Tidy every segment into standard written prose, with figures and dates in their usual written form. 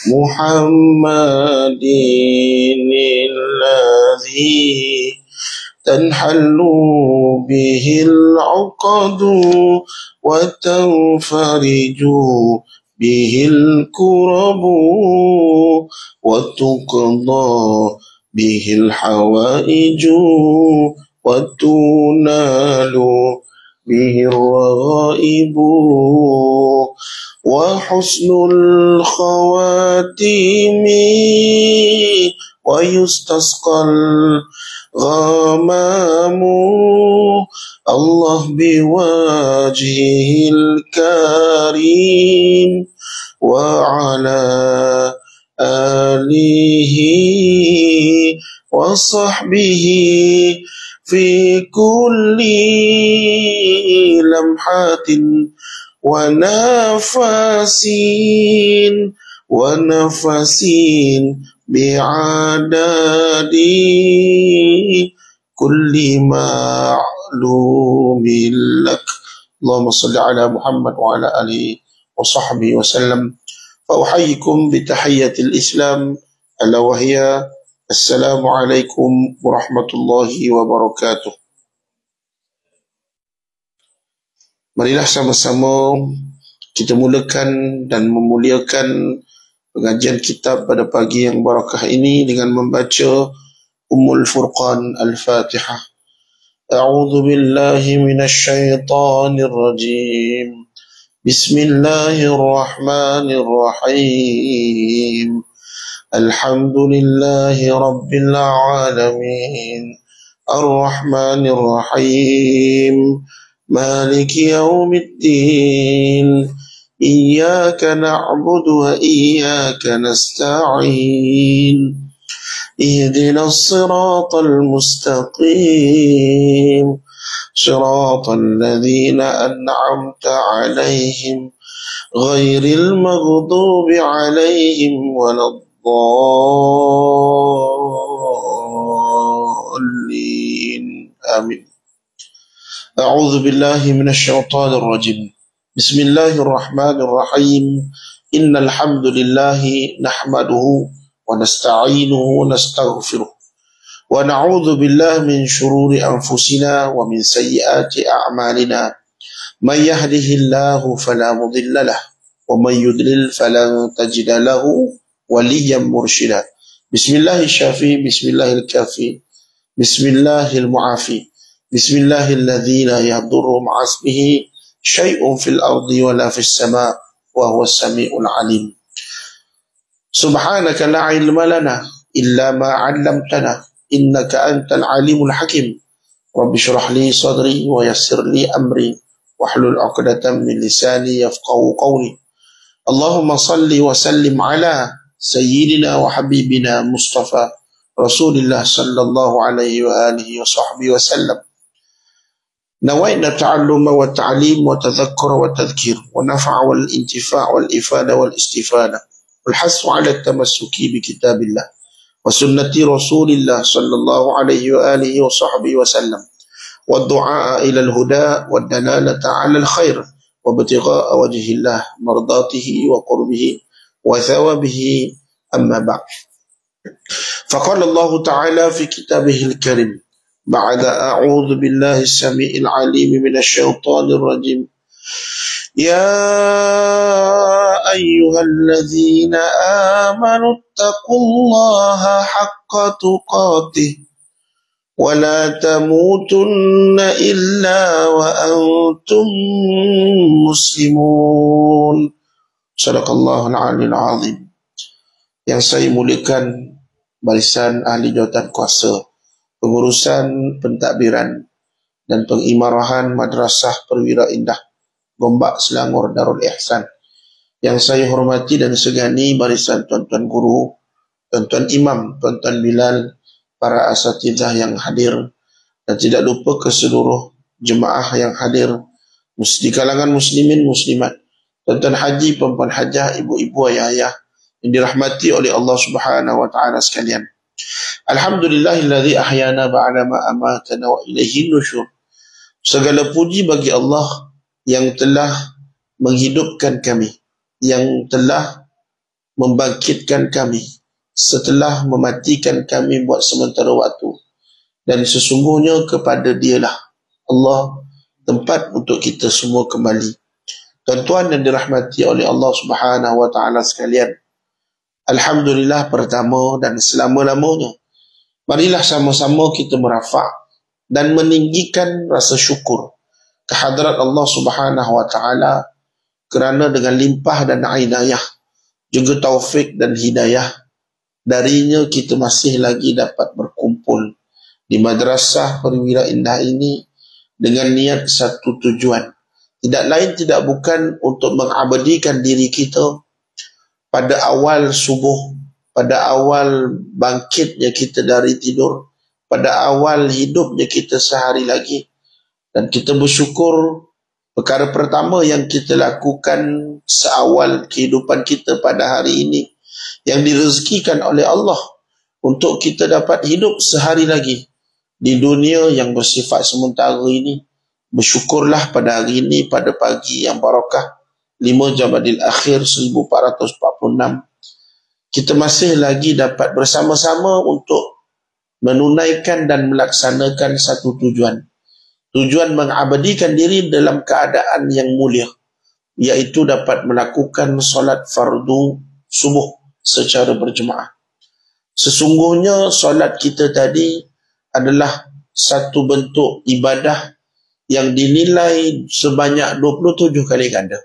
محمد الذي تنحل به العقد وتنفرج به الكرب وتقضى به الحوائج وتنال به الرغائب وحسن الخواتيم ويستسقى الغمام الله بوجهه الكريم وعلى آله وصحبه في كل لمحة ونفس بعدد كل معلوم لك. اللهم صل على محمد وعلى آله وصحبه وسلم. فأحييكم بتحية الإسلام ألا وهي السلام عليكم ورحمة الله وبركاته. Marilah sama-sama kita mulakan dan memuliakan pengajian kitab pada pagi yang barakah ini dengan membaca Ummul Furqan Al-Fatihah. A'udzu billahi minasy syaithanir rajim. Bismillahirrahmanirrahim. Alhamdulillahi rabbil alamin. Ar-Rahmanir Rahim. مالك يوم الدين إياك نعبد وإياك نستعين اهدنا الصراط المستقيم صراط الذين أنعمت عليهم غير المغضوب عليهم ولا الضالين آمين. أعوذ بالله من الشيطان الرجيم. بسم الله الرحمن الرحيم. إن الحمد لله نحمده ونستعينه ونستغفره ونعوذ بالله من شرور أنفسنا ومن سيئات أعمالنا. من يهده الله فلا مضل له ومن يضلل فلن تجد له وليا مرشدا. بسم الله الشافي، بسم الله الكافي، بسم الله المعافي، بسم الله الذي لا يضر مع اسمه شيء في الأرض ولا في السماء وهو السميع العليم. سبحانك لا علم لنا إلا ما علمتنا إنك أنت العليم الحكيم. رب اشرح لي صدري ويسر لي أمري واحلل عقدة من لساني يفقهوا قولي. اللهم صل وسلم على سيدنا وحبيبنا مصطفى رسول الله صلى الله عليه وآله وصحبه وسلم. نوينا التعلم والتعليم والتذكر والتذكير والنفع والانتفاع والإفادة والاستفادة والحث على التمسك بكتاب الله وسنة رسول الله صلى الله عليه وآله وصحبه وسلم والدعاء إلى الهدى والدلالة على الخير وابتغاء وجه الله مرضاته وقربه وثوابه. أما بعد، فقال الله تعالى في كتابه الكريم بعد أعوذ بالله السميع العليم من الشيطان الرجيم: يا أيها الذين آمنوا اتقوا الله حق تقاته ولا تموتن إلا وأنتم مسلمون. صدق الله العلي العظيم. Yang saya muliakan barisan ahli jawatan kuasa, pengurusan pentadbiran dan pengimarahan Madrasah Perwira Indah Gombak Selangor Darul Ihsan. Yang saya hormati dan segani barisan tuan-tuan guru, tuan-tuan imam, tuan-tuan Bilal, para asatidzah yang hadir, dan tidak lupa ke seluruh jemaah yang hadir di kalangan muslimin muslimat, tuan-tuan haji, perempuan hajah, ibu-ibu, ayah-ayah yang dirahmati oleh Allah Subhanahu wa taala sekalian. Alhamdulillahilladzi ahyana ba'da ma amatana wa ilaihin nusyur. Segala puji bagi Allah yang telah menghidupkan kami yang telah membangkitkan kami setelah mematikan kami buat sementara waktu, dan sesungguhnya kepada Dialah Allah tempat untuk kita semua kembali. Tuan-tuan yang dirahmati oleh Allah Subhanahu wa taala sekalian, alhamdulillah pertama dan selama-lamanya, marilah sama-sama kita merafak dan meninggikan rasa syukur kehadrat Allah Subhanahu wa taala kerana dengan limpah dan inayah juga taufik dan hidayah darinya kita masih lagi dapat berkumpul di Madrasah Perwira Indah ini dengan niat satu tujuan, tidak lain tidak bukan untuk mengabadikan diri kita pada awal subuh, pada awal bangkitnya kita dari tidur, pada awal hidupnya kita sehari lagi. Dan kita bersyukur perkara pertama yang kita lakukan seawal kehidupan kita pada hari ini, yang direzekikan oleh Allah untuk kita dapat hidup sehari lagi di dunia yang bersifat sementara ini. Bersyukurlah pada hari ini, pada pagi yang barakah 5 Jamadil Akhir 1446, kita masih lagi dapat bersama-sama untuk menunaikan dan melaksanakan satu tujuan. Tujuan mengabadikan diri dalam keadaan yang mulia, iaitu dapat melakukan solat fardu subuh secara berjemaah. Sesungguhnya solat kita tadi adalah satu bentuk ibadah yang dinilai sebanyak 27 kali ganda.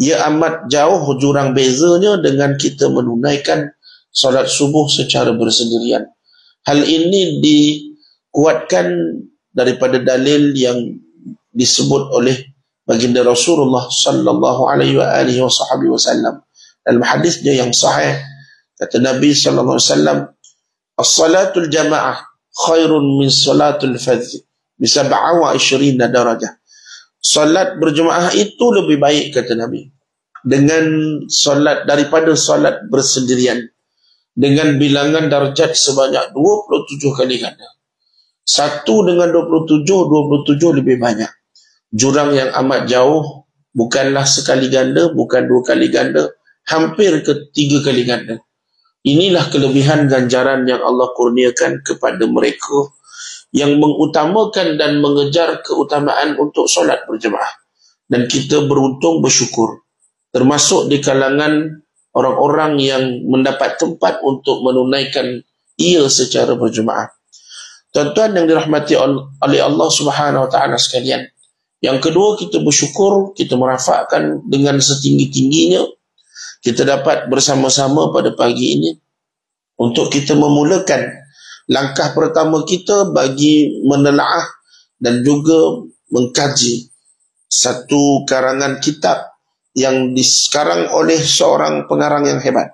Ia amat jauh jurang bezanya dengan kita menunaikan solat subuh secara bersendirian. Hal ini dikuatkan daripada dalil yang disebut oleh baginda Rasulullah sallallahu alaihi wasallam dalam hadisnya yang sahih. Kata Nabi sallallahu alaihi wasallam, "As-salatul jamaah khairun min salatul fadh bi 27 darajah." Salat berjemaah itu lebih baik, kata Nabi, dengan salat daripada salat bersendirian, dengan bilangan darjat sebanyak 27 kali ganda. Satu dengan 27 lebih banyak. Jurang yang amat jauh, bukanlah sekali ganda, bukan 2 kali ganda, hampir ke 3 kali ganda. Inilah kelebihan ganjaran yang Allah kurniakan kepada mereka yang mengutamakan dan mengejar keutamaan untuk solat berjemaah. Dan kita beruntung bersyukur, termasuk di kalangan orang-orang yang mendapat tempat untuk menunaikan ia secara berjemaah. Tuan-tuan yang dirahmati oleh Allah Subhanahu wa taala sekalian, yang kedua, kita bersyukur, kita merafakkan dengan setinggi-tingginya kita dapat bersama-sama pada pagi ini untuk kita memulakan langkah pertama kita bagi menelaah dan juga mengkaji satu karangan kitab yang dikarang oleh seorang pengarang yang hebat.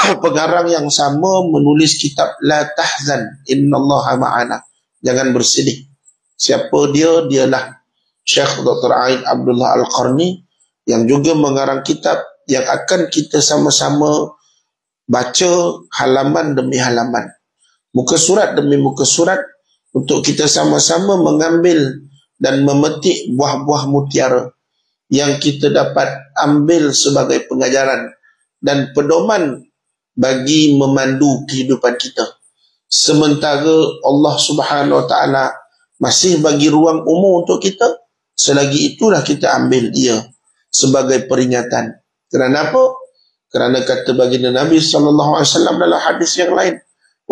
Pengarang yang sama menulis kitab La Tahzan Innallaha Ma'ana, jangan bersedih. Siapa dia? Dialah Syekh Dr. Aid Abdullah Al-Qarni, yang juga mengarang kitab yang akan kita sama-sama baca halaman demi halaman, muka surat demi muka surat, untuk kita sama-sama mengambil dan memetik buah-buah mutiara yang kita dapat ambil sebagai pengajaran dan pedoman bagi memandu kehidupan kita. Sementara Allah Subhanahu wa taala masih bagi ruang umur untuk kita, selagi itulah kita ambil ia sebagai peringatan. Kerana apa? Kerana kata baginda Nabi sallallahu alaihi wasallam dalam hadis yang lain,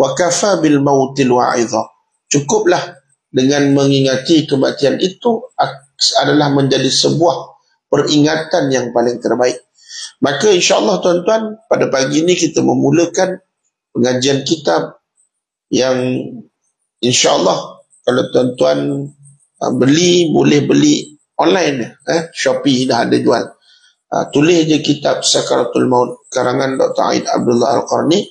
wa kafa bil mautil wa'idha, cukuplah dengan mengingati kematian itu adalah menjadi sebuah peringatan yang paling terbaik. Maka insya-Allah tuan-tuan, pada pagi ini kita memulakan pengajian kitab yang insya-Allah kalau tuan-tuan beli, boleh beli online, Shopee dah ada jual. Tulis je kitab Sakaratul Maut karangan Dr. Aid Abdullah Al-Qarni,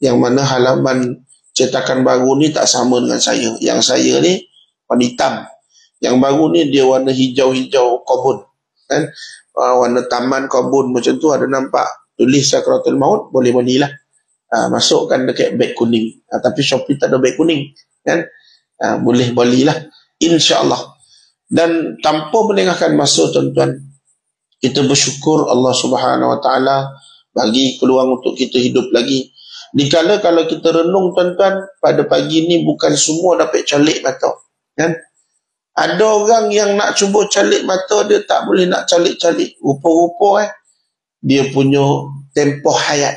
yang mana halaman cetakan baru ni tak sama dengan saya. Yang saya ni warna hitam, yang baru ni dia warna hijau-hijau kobun, kan? Warna taman kobun macam tu, ada nampak tulis Sakaratul Maut, boleh belilah. Masukkan dekat beg kuning. Tapi Shopee tak ada beg kuning, kan? Boleh belilah insya-Allah. Dan tanpa melengahkan masa tuan-tuan, Kita bersyukur Allah Subhanahu Wa Taala bagi peluang untuk kita hidup lagi. Dikala kalau kita renung tuan-tuan, pada pagi ni bukan semua dapat calik mata, kan? Ada orang yang nak cuba calik mata, dia tak boleh nak calik-calik. Rupa-rupa dia punya tempoh hayat,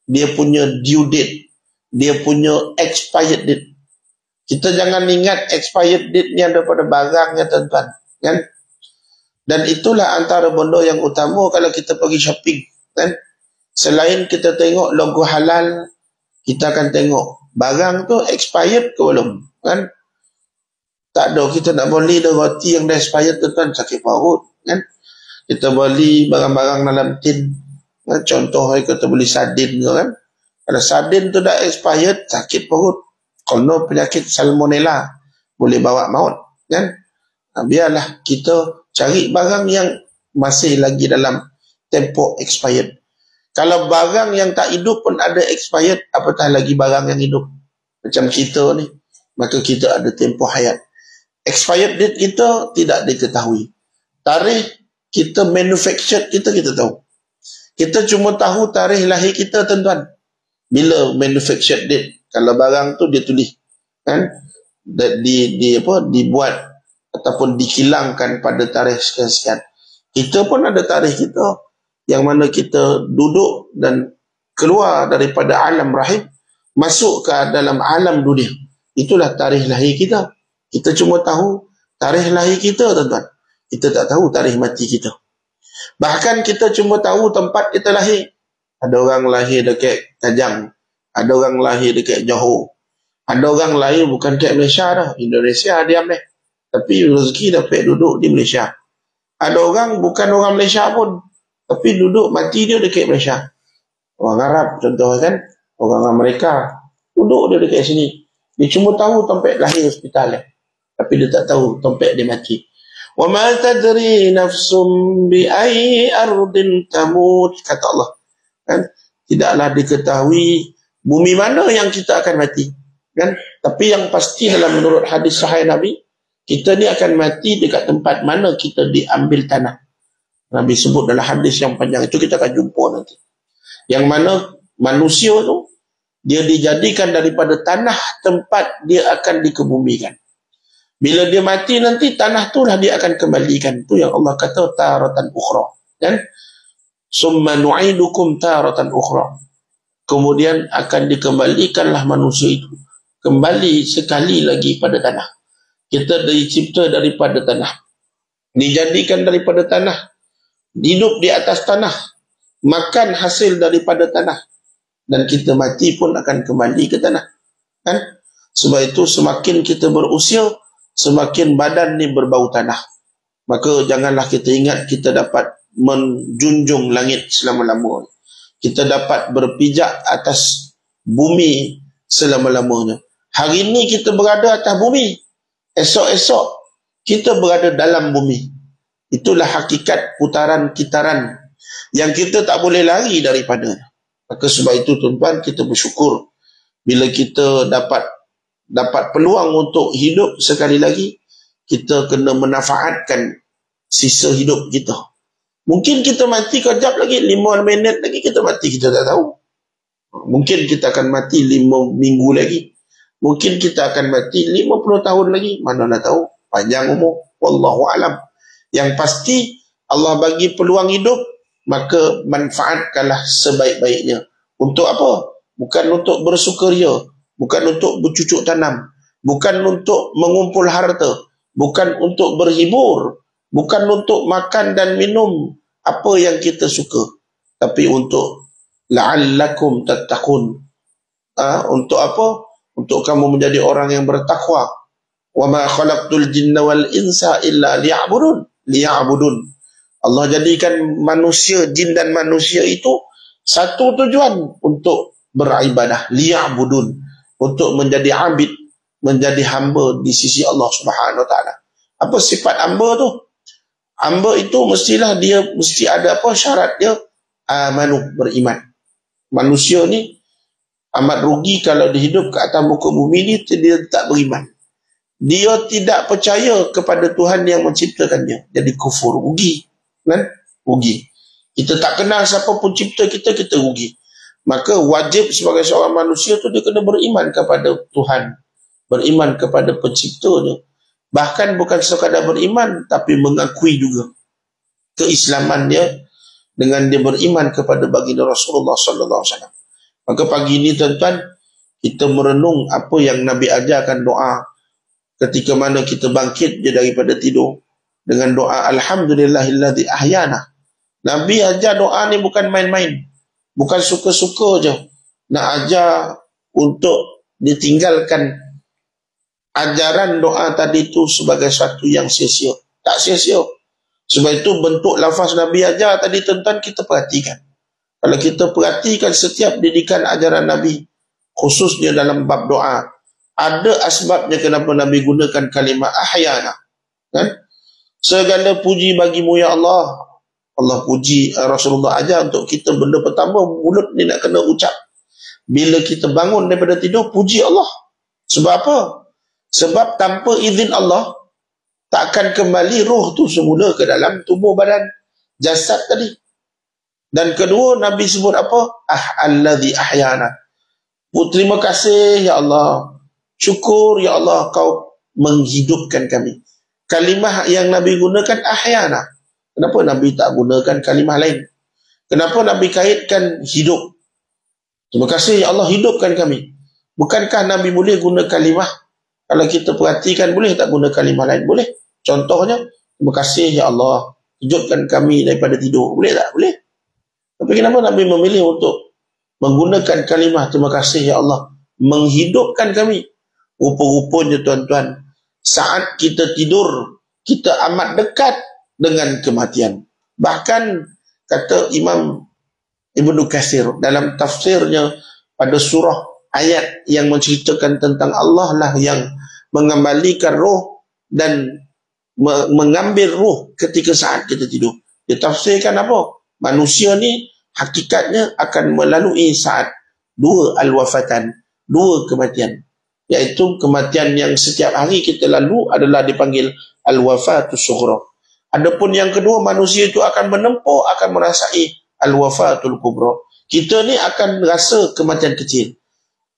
dia punya due date, dia punya expired date. Kita jangan ingat expired date ni ada pada barangnya tuan-tuan, kan? Dan itulah antara benda yang utama kalau kita pergi shopping, kan? Selain kita tengok logo halal, kita akan tengok barang tu expired ke belum, kan? Tak ada, kita nak beli roti yang dah expired tuan-tuan, sakit perut, kan? Kita beli barang-barang dalam tin, kan? Contoh kita beli sardin ke, kan? Kalau sardin tu dah expired, sakit perut, kena penyakit salmonella, boleh bawa maut, kan? Biarlah kita cari barang yang masih lagi dalam tempoh expired. Kalau barang yang tak hidup pun ada expired, apatah lagi barang yang hidup. Macam kita ni, maka kita ada tempoh hayat. Expired date kita tidak diketahui. Tarikh kita manufactured kita tahu. Kita cuma tahu tarikh lahir kita tuan-tuan. Bila manufactured date, kalau barang tu dia tulis, kan? Dibuat ataupun dikilangkan pada tarikh sekian-sekian. Kita pun ada tarikh kita, yang mana kita duduk dan keluar daripada alam rahim, masuk ke dalam alam dunia. Itulah tarikh lahir kita. Kita cuma tahu tarikh lahir kita tuan-tuan. Kita tak tahu tarikh mati kita. Bahkan kita cuma tahu tempat kita lahir. Ada orang lahir dekat Kajang, ada orang lahir dekat Johor, ada orang lahir bukan dekat Malaysia dah, Indonesia diam deh, tapi rezeki dapat duduk di Malaysia. Ada orang bukan orang Malaysia pun, tapi duduk mati dia dekat Malaysia. Orang Arab contoh, kan, orang Amerika duduk dia dekat sini. Dia cuma tahu tempat lahir hospital, tapi dia tak tahu tempat dia mati. Wa ma tadri nafsum bi ayyi ardin tamut, kata Allah, kan? Tidaklah diketahui bumi mana yang kita akan mati, kan? Tapi yang pasti dalam menurut hadis sahih Nabi, kita ni akan mati dekat tempat mana kita diambil tanah. Nabi sebut dalam hadis yang panjang itu, kita akan jumpa nanti. Yang mana manusia tu dia dijadikan daripada tanah tempat dia akan dikebumikan. Bila dia mati nanti, tanah tu lah dia akan kembalikan. Tu yang Allah kata taratan ukhra, kan? Summa nu'idukum taratan ukhra. Kemudian akan dikembalikanlah manusia itu kembali sekali lagi pada tanah. Kita dicipta daripada tanah, dijadikan daripada tanah, hidup di atas tanah, makan hasil daripada tanah, dan kita mati pun akan kembali ke tanah, kan? Sebab itu semakin kita berusia, semakin badan ni berbau tanah. Maka janganlah kita ingat kita dapat menjunjung langit selama-lamanya. Kita dapat berpijak atas bumi selama-lamanya. Hari ini kita berada atas bumi, esok-esok kita berada dalam bumi. Itulah hakikat putaran-kitaran yang kita tak boleh lari daripadanya. Maka sebab itu tuan-tuan, kita bersyukur bila kita dapat peluang untuk hidup sekali lagi. Kita kena memanfaatkan sisa hidup kita. Mungkin kita mati kejap lagi, 5 minit lagi kita mati, kita tak tahu. Mungkin kita akan mati 5 minggu lagi, mungkin kita akan mati 50 tahun lagi, mana nak tahu, panjang umur, wallahu alam. Yang pasti Allah bagi peluang hidup, maka manfaatkanlah sebaik-baiknya. Untuk apa? Bukan untuk bersukaria, bukan untuk bercucuk tanam, bukan untuk mengumpul harta, bukan untuk berhibur, bukan untuk makan dan minum apa yang kita suka, tapi untuk la'allakum tattaqun. Untuk apa? Untuk kamu menjadi orang yang bertakwa. Wa ma khalaqtul jinna wal insa illa liya'budun. Allah jadikan manusia, jin dan manusia itu satu tujuan, untuk beribadah, liya'budun, untuk menjadi abid, menjadi hamba di sisi Allah Subhanahu Wa Taala. Apa sifat hamba tu? Hamba itu mesti ada apa syarat dia? Amanu, beriman. Manusia ni amat rugi kalau dia hidup ke atas muka bumi ni dia tak beriman. Dia tidak percaya kepada Tuhan yang menciptakan dia, jadi kufur, rugi, kan? rugi. Kita tak kenal siapa pun cipta kita, kita rugi. Maka wajib sebagai seorang manusia tu dia kena beriman kepada Tuhan, beriman kepada penciptanya. Bahkan bukan sekadar beriman, tapi mengakui juga keislaman dia dengan dia beriman kepada baginda Rasulullah sallallahu alaihi wasallam. Maka pagi ini tuan-tuan, kita merenung apa yang Nabi ajarkan doa ketika mana kita bangkit je daripada tidur dengan doa alhamdulillahilladzi ahyana. Nabi ajar doa ni bukan main-main, bukan suka-suka je nak ajar untuk ditinggalkan ajaran doa tadi tu sebagai satu yang sia-sia. Tak sia-sia. Sebab itu bentuk lafaz Nabi ajar tadi tuan-tuan kita perhatikan. Kalau kita perhatikan setiap didikan ajaran Nabi, khususnya dalam bab doa, ada asbabnya kenapa Nabi gunakan kalimah ahyana. Kan? Segala puji bagimu ya Allah. Allah puji, Rasulullah ajar untuk kita benda pertama, mulut ni nak kena ucap. Bila kita bangun daripada tidur, puji Allah. Sebab apa? Sebab tanpa izin Allah, tak akan kembali roh tu semula ke dalam tubuh badan jasad tadi. Dan kedua, Nabi sebut apa? Allazi ahyana. Terima kasih ya Allah. Syukur ya Allah kau menghidupkan kami. Kalimah yang Nabi gunakan ahyana. Kenapa Nabi tak gunakan kalimah lain? Kenapa Nabi kaitkan hidup? Terima kasih ya Allah hidupkan kami. Bukankah Nabi boleh guna kalimah? Kalau kita perhatikan, boleh tak guna kalimah lain? Boleh. Contohnya, terima kasih ya Allah hidupkan kami daripada tidur. Boleh tak? Boleh. Tapi kenapa Nabi memilih untuk menggunakan kalimah terima kasih ya Allah menghidupkan kami? Rupa-rupanya tuan-tuan, saat kita tidur, kita amat dekat dengan kematian. Bahkan kata Imam Ibnu Katsir dalam tafsirnya pada surah ayat yang menceritakan tentang Allah lah yang mengembalikan roh dan mengambil roh ketika saat kita tidur. Dia tafsirkan apa? Manusia ni hakikatnya akan melalui saat dua al-wafatan, dua kematian. Iaitu kematian yang setiap hari kita lalu adalah dipanggil al-wafatus sughra. Adapun yang kedua, manusia itu akan menempuh, akan merasai al-wafatul kubra. Kita ni akan rasa kematian kecil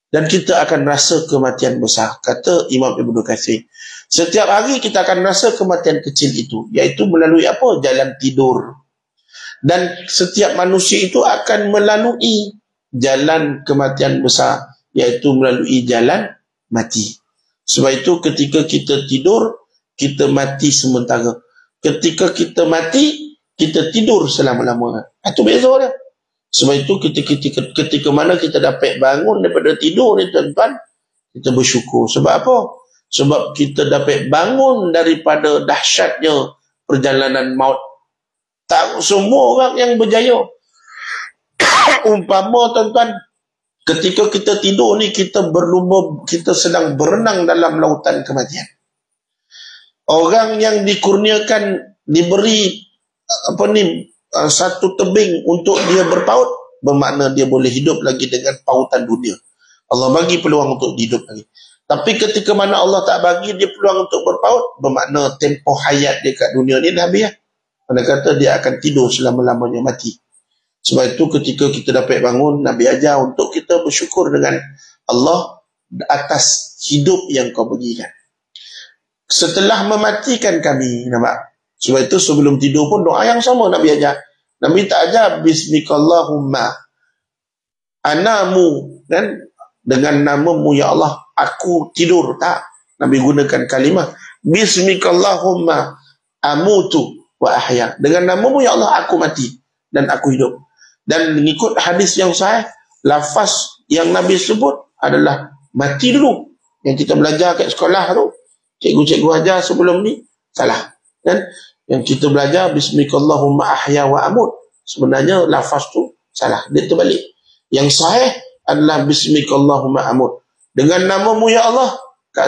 dan kita akan rasa kematian besar. Kata Imam Ibnu Katsir, setiap hari kita akan rasa kematian kecil itu, iaitu melalui apa? Jalan tidur. Dan setiap manusia itu akan melalui jalan kematian besar, iaitu melalui jalan mati. Sebab itu ketika kita tidur, kita mati sementara. Ketika kita mati, kita tidur selama-lamanya. Itu beza dia. Sebab itu ketika mana kita dapat bangun daripada tidur ni tuan-tuan, kita bersyukur. Sebab apa? Sebab kita dapat bangun daripada dahsyatnya perjalanan maut. Tak semua orang yang berjaya. Umpama tuan-tuan, ketika kita tidur ni kita berlumba, kita sedang berenang dalam lautan kematian. Orang yang dikurniakan, diberi satu tebing untuk dia berpaut, bermakna dia boleh hidup lagi dengan pautan dunia. Allah bagi peluang untuk hidup lagi. Tapi ketika mana Allah tak bagi dia peluang untuk berpaut, bermakna tempoh hayat dia kat dunia ni dah habis. Pada kata dia akan tidur selama-lamanya, mati. Sebab itu ketika kita dapat bangun, Nabi ajar untuk kita bersyukur dengan Allah atas hidup yang kau bagikan. Setelah mematikan kami, nampak? Sebab itu sebelum tidur pun doa yang sama Nabi ajar. Nabi tak ajar bismikallahumma anamu, kan? Dengan namamu ya Allah aku tidur. Tak. Nabi gunakan kalimah bismikallahumma amutu wa ahya. Dengan namamu ya Allah aku mati dan aku hidup. Dan mengikut hadis yang sahih, lafaz yang Nabi sebut adalah mati dulu. Yang kita belajar kat sekolah tu, cikgu-cikgu ajar sebelum ni salah. Dan yang kita belajar bismikallahumma ahya wa amut, sebenarnya lafaz tu salah, dia terbalik. Yang sahih adalah bismikallahumma amut. Dengan namamu ya Allah,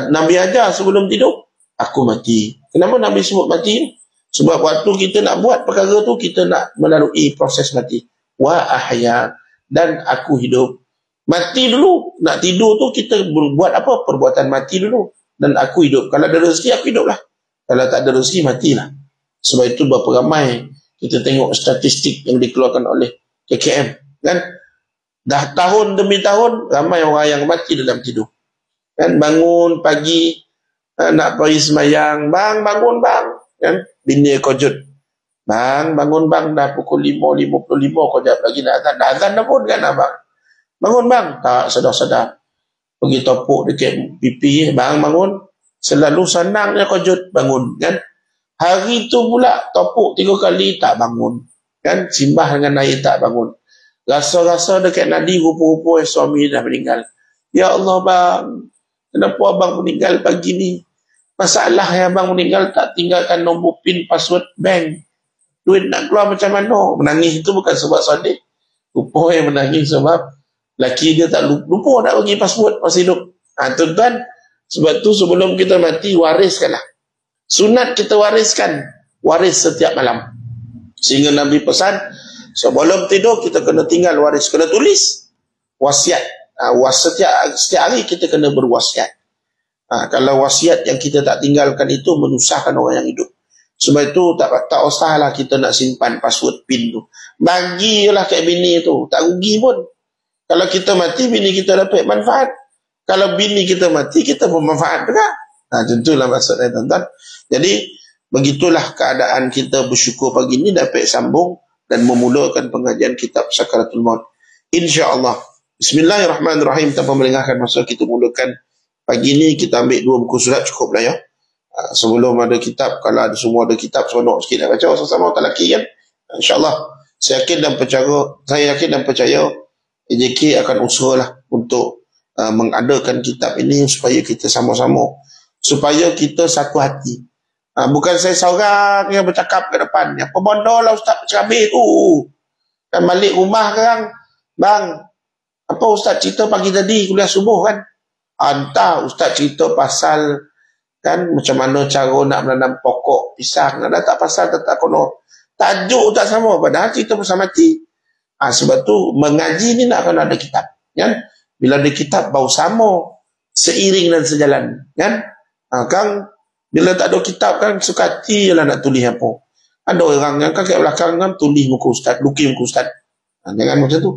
Nabi ajar sebelum tidur, aku mati. Kenapa Nabi sebut mati? Sebab waktu kita nak buat perkara tu, kita nak melalui proses mati. Wa ahya, dan aku hidup. Mati dulu, nak tidur tu kita buat apa? Perbuatan mati dulu. Dan aku hidup. Kalau ada rezeki, aku hidup lah. Kalau tak ada rezeki, matilah. Sebab itu berapa ramai Kita tengok statistik yang dikeluarkan oleh KKM, kan? Dah tahun demi tahun ramai orang yang mati dalam tidur. Kan bangun pagi nak pergi sembahyang, bang bangun bang, kan? Bini kojut, bang bangun bang, dah pukul 5:55 kau jap lagi nak azan. Dah azan dah pun kan abang. Bangun bang, tak sedar-sedar. Pergi topuk dekat pipi, bang bangun. Selalu senangnya kojut bangun, kan? Hari tu pula topuk 3 kali tak bangun, kan? Simbah dengan air tak bangun. Rasa-rasa dekat nadi rupa-rupa suami dah meninggal. Ya Allah bang, kenapa abang meninggal pagi ni? Masalah yang abang meninggal tak tinggalkan nombor pin password bank. Duit nak keluar macam mana? Menangis itu bukan sebab sedih. Rupa yang menangis sebab laki dia tak lupa nak bagi password masa hidup. Tuan-tuan, sebab tu sebelum kita mati wariskanlah. Sunat kita wariskan, waris setiap malam. Sehingga Nabi pesan, sebelum tidur kita kena tinggal waris, kena tulis wasiat. Setiap hari kita kena berwasiat. Kalau wasiat yang kita tak tinggalkan itu menyusahkan orang yang hidup. Sebab itu tak usahlah kita nak simpan password PIN tu. Bagilah kat bini tu, tak rugi pun. Kalau kita mati, bini kita dapat manfaat. Kalau bini kita mati, kita pun manfaat juga. Tentulah maksudnya, tuan-tuan. Jadi, begitulah keadaan kita bersyukur pagi ini dapat sambung dan memulakan pengajian kitab Sakaratul Maut. InsyaAllah. Bismillahirrahmanirrahim. Tanpa melengahkan masa, kita mulakan pagi ini. Kita ambil 2 buku surat cukup lah ya. Sebelum ada kitab, kalau ada semua ada kitab, seronok sikit nak baca sama-sama tak laki kan. InsyaAllah. Saya yakin dan percaya AJK akan usahalah untuk mengadakan kitab ini supaya kita sama-sama, supaya kita satu hati. Bukan saya seorang yang bercakap ke depan. Apa bodoh lah Ustaz bercerabih tu. Kan balik rumah kan, bang, apa Ustaz cerita pagi tadi kuliah subuh kan? Entah Ustaz cerita pasal kan macam mana cara nak menanam pokok pisang. Nak tak pasal tak kono. Tajuk tak sama, padahal cerita pasal mati. Sebab tu mengaji ni nak kena ada kitab, kan? Bila ada kitab bau sama, seiring dan sejalan, kan? Kang bila tak ada kitab kan suka hati lah nak tulis apa. Ada orang yang kat belakang kan tulis muka ustaz, lukis muka ustaz. Jangan macam tu.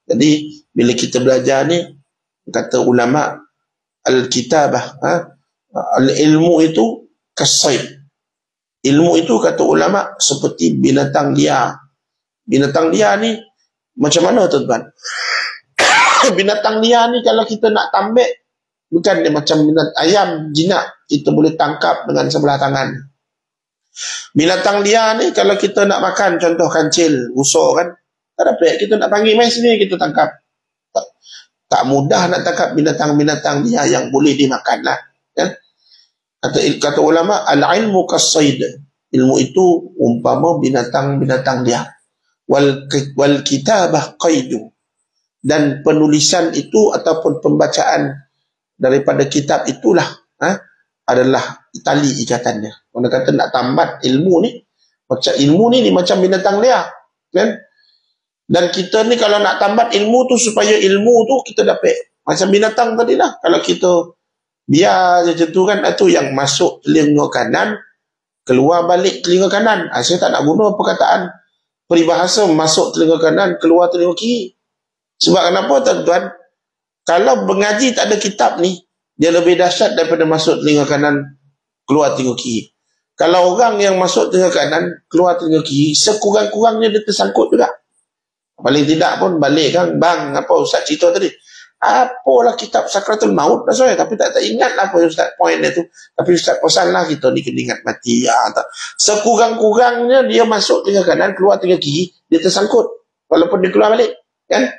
Jadi bila kita belajar ni, kata ulama al-kitabah, al-ilmu itu kasaib. Ilmu itu kata ulama seperti binatang liar. Binatang liar ni macam mana tuan-tuan? Binatang liar ni kalau kita nak tambik, bukan dia macam binatang ayam jinak, kita boleh tangkap dengan sebelah tangan. Binatang liar ni kalau kita nak makan, contoh kancil, rusuk kan, tak dapat, kita nak panggil mai sini kita tangkap. Tak mudah nak tangkap binatang-binatang liar yang boleh dimakan lah, kan? Kata ulama, al-ilmu kas-sayd. Ilmu itu umpama binatang-binatang liar. Wal kitabah qaidu. Dan penulisan itu ataupun pembacaan daripada kitab itulah adalah tali ikatannya. Orang kata nak tambat ilmu ni, macam ilmu ni macam binatang liar, kan? Dan kita ni kalau nak tambat ilmu tu supaya ilmu tu kita dapat macam binatang tadi lah. Kalau kita biar je tu kan, itu yang masuk telinga kanan, keluar balik telinga kanan. Saya tak nak guna perkataan peribahasa masuk telinga kanan, keluar telinga kiri. Sebab kenapa tuan-tuan? Kalau mengaji tak ada kitab ni, dia lebih dahsyat daripada masuk telinga kanan, keluar telinga kiri. Kalau orang yang masuk telinga kanan, keluar telinga kiri, sekurang-kurangnya dia tersangkut juga. Paling tidak pun balik kan, bang, apa Ustaz cerita tadi? Apalah kitab Sakaratul Maut dah saya, tapi tak ingat lah apa Ustaz point dia tu. Tapi Ustaz pesan lah kita ni kena ingat mati. Sekurang-kurangnya dia masuk telinga kanan, keluar telinga kiri, dia tersangkut. Walaupun dia keluar balik, kan?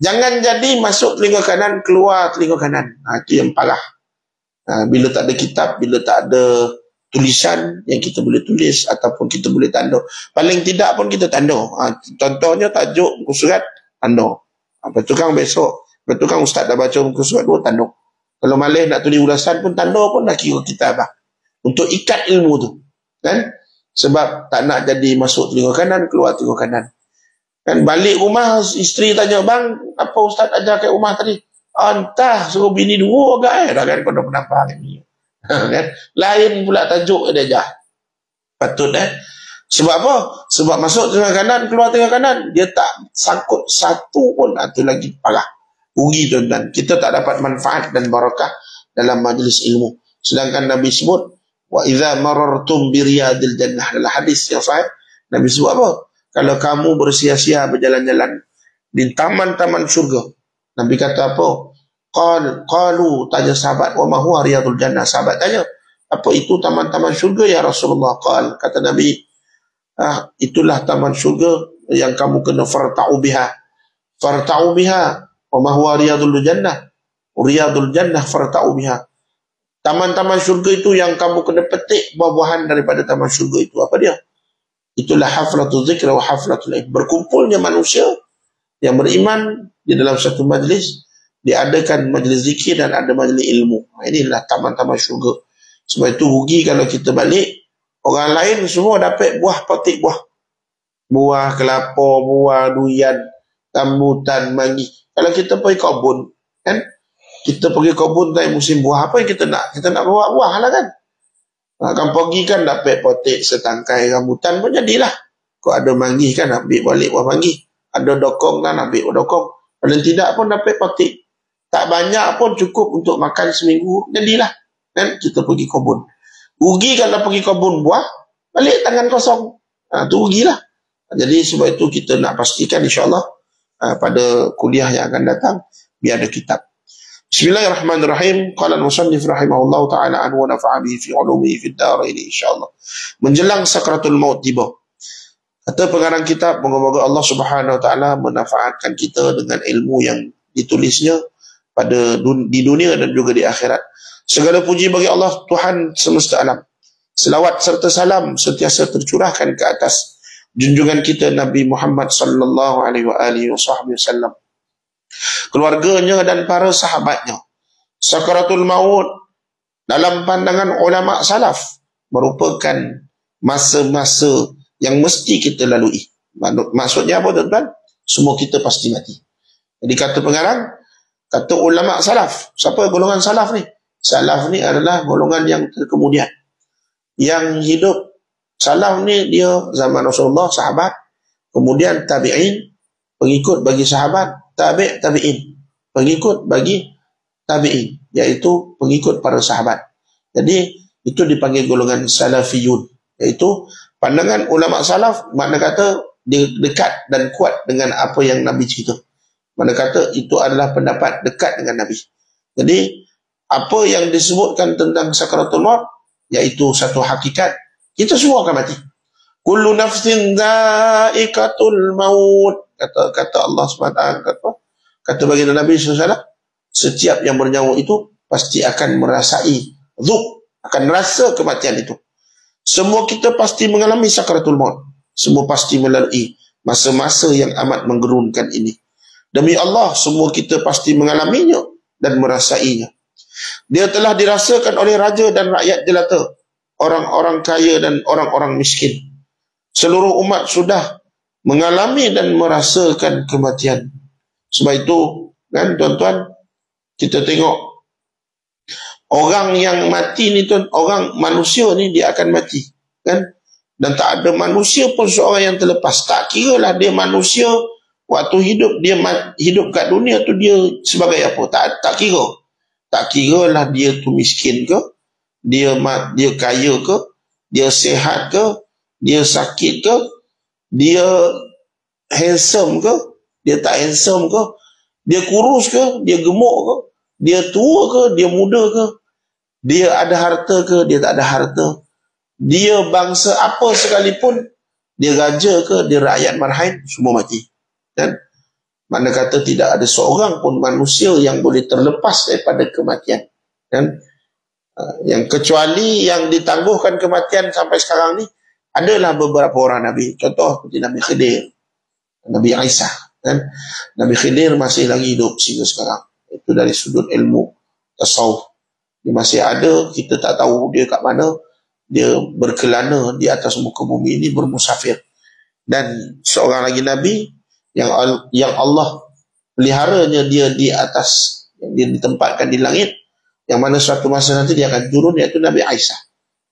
Jangan jadi masuk telinga kanan, keluar telinga kanan. Itu yang parah. Bila tak ada kitab, bila tak ada tulisan yang kita boleh tulis ataupun kita boleh tanda. Paling tidak pun kita tanda. Contohnya tajuk muka surat, tanda. Betul kan besok, betul kan ustaz dah baca muka surat 2, tanda. Kalau malih nak tulis ulasan pun tanda pun dah kira kitabah. Untuk ikat ilmu tu, kan? Sebab tak nak jadi masuk telinga kanan, keluar telinga kanan. Kan balik rumah, isteri tanya, bang, apa ustaz ajar kat rumah tadi? Entah, suruh bini 2 agak dah kan, kau dah penampak ni. Kan? Lain pula tajuk dia ajar. Patut Sebab apa? Sebab masuk tengah kanan, keluar tengah kanan, dia tak sangkut satu pun, itu lagi parah. Rugi tuan-tuan. Kita tak dapat manfaat dan barakah dalam majlis ilmu. Sedangkan Nabi sebut, wa idza marartum bi riyadil jannah, dalam hadis yang sahih, Nabi sebut apa? Kalau kamu bersia-sia berjalan-jalan di taman-taman syurga, Nabi kata apa? Qalu, tanya sahabat, wa ma huwa riyadul jannah? Sahabat tanya, apa itu taman-taman syurga ya Rasulullah? Kata Nabi, itulah taman syurga yang kamu kena farta'u biha. Farta'u biha. Wa ma huwa riyadul jannah? Riyadul jannah farta'u biha. Taman-taman syurga itu yang kamu kena petik buah-buahan daripada taman syurga itu. Apa dia? Itulah haflatul zikr wa haflatul ilm. Berkumpulnya manusia yang beriman di dalam satu majlis, diadakan majlis zikir dan ada majlis ilmu. Inilah taman-taman syurga. Sebab itu rugi kalau kita balik, orang lain semua dapat buah, petik buah. Buah kelapa, buah durian, rambutan, manggi. Kalau kita pergi kebun, kan? Kita pergi kebun time musim buah, apa yang kita nak? Kita nak bawa buah lah kan? Akan pergi kan dapat petik setangkai rambutan pun jadilah. Kau ada manggi kan, ambil balik buah manggi. Ada dokong kan, ambil buah dokong. Paling tidak pun dapat petik. Tak banyak pun cukup untuk makan seminggu, jadilah. Kan? Kita pergi kebun. Rugi kalau pergi kebun buah, balik tangan kosong. Itu rugilah. Jadi sebab itu kita nak pastikan insyaAllah pada kuliah yang akan datang, biar ada kitab. Bismillahirrahmanirrahim. Qala al-musannif rahimahullah ta'ala anhu wa nafa'a bihi fi ulumihi fi ad-darain insyaallah. Menjelang sakratul maut tiba, kata pengarang kitab, moga-moga Allah Subhanahu wa taala menafaatkan kita dengan ilmu yang ditulisnya pada di dunia dan juga di akhirat. Segala puji bagi Allah Tuhan semesta alam. Selawat serta salam sentiasa tercurahkan ke atas junjungan kita Nabi Muhammad sallallahu alaihi wasallam, keluarganya dan para sahabatnya. Sakaratul maut dalam pandangan ulama salaf merupakan masa-masa yang mesti kita lalui. Maksudnya apa tuan-tuan? Semua kita pasti mati. Jadi kata pengarang, kata ulama salaf. Siapa golongan salaf ni? Salaf ni adalah golongan yang terkemudian. Yang hidup salaf ni dia zaman Rasulullah, sahabat, kemudian tabi'in, pengikut bagi sahabat, tabi'in, pengikut bagi tabi'in, iaitu pengikut para sahabat. Jadi itu dipanggil golongan salafiyun, iaitu pandangan ulama salaf, makna kata dia dekat dan kuat dengan apa yang Nabi cerita. Makna kata itu adalah pendapat dekat dengan Nabi. Jadi apa yang disebutkan tentang sakaratul maut, iaitu satu hakikat, kita semua akan mati. Kullu nafsin dha'iqatul maut, kata Allah SWT, kata baginda Nabi SAW, setiap yang bernyawa itu pasti akan merasai akan rasa kematian itu. Semua kita pasti mengalami sakaratul maut. Semua pasti melalui masa-masa yang amat menggerunkan ini. Demi Allah, semua kita pasti mengalaminya dan merasainya. Dia telah dirasakan oleh raja dan rakyat jelata, orang-orang kaya dan orang-orang miskin. Seluruh umat sudah mengalami dan merasakan kematian. Sebab itu, kan tuan-tuan, kita tengok orang yang mati ni, tuan, orang manusia ni dia akan mati, kan? Dan tak ada manusia pun seorang yang terlepas. Tak kira lah dia manusia waktu hidup, dia hidup kat dunia tu dia sebagai apa? Tak kira. Tak kira lah dia tu miskin ke, dia kaya ke, dia sehat ke, dia sakit ke, dia handsome ke, dia tak handsome ke, dia kurus ke, dia gemuk ke, dia tua ke, dia muda ke, dia ada harta ke, dia tak ada harta, dia bangsa apa sekalipun, dia raja ke, dia rakyat marhain, semua mati. Dan mana kata tidak ada seorang pun manusia yang boleh terlepas daripada kematian. Dan yang kecuali yang ditangguhkan kematian sampai sekarang ni adalah beberapa orang Nabi. Contoh seperti Nabi Khidir, Nabi Isa, dan Nabi Khidir masih lagi hidup sehingga sekarang. Itu dari sudut ilmu tasawuf. Dia masih ada, kita tak tahu dia kat mana. Dia berkelana di atas muka bumi ini bermusafir. Dan seorang lagi Nabi yang Allah peliharanya dia di atas, dia ditempatkan di langit, yang mana suatu masa nanti dia akan turun, iaitu Nabi Isa.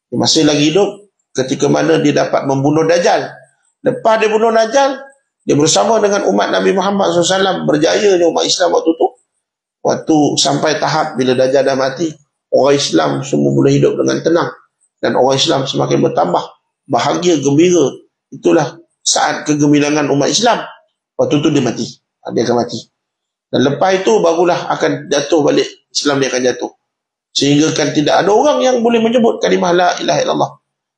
Dia masih lagi hidup, ketika mana dia dapat membunuh Dajjal. Lepas dia bunuh Dajjal, dia bersama dengan umat Nabi Muhammad SAW, berjaya umat Islam waktu tu. Waktu sampai tahap bila Dajjal dah mati, orang Islam semua boleh hidup dengan tenang. Dan orang Islam semakin bertambah, bahagia, gembira. Itulah saat kegemilangan umat Islam. Waktu tu dia mati. Dia akan mati. Dan lepas itu barulah akan jatuh balik. Islam dia akan jatuh. Sehingga kan tidak ada orang yang boleh menyebut kalimah la ilaha illallah.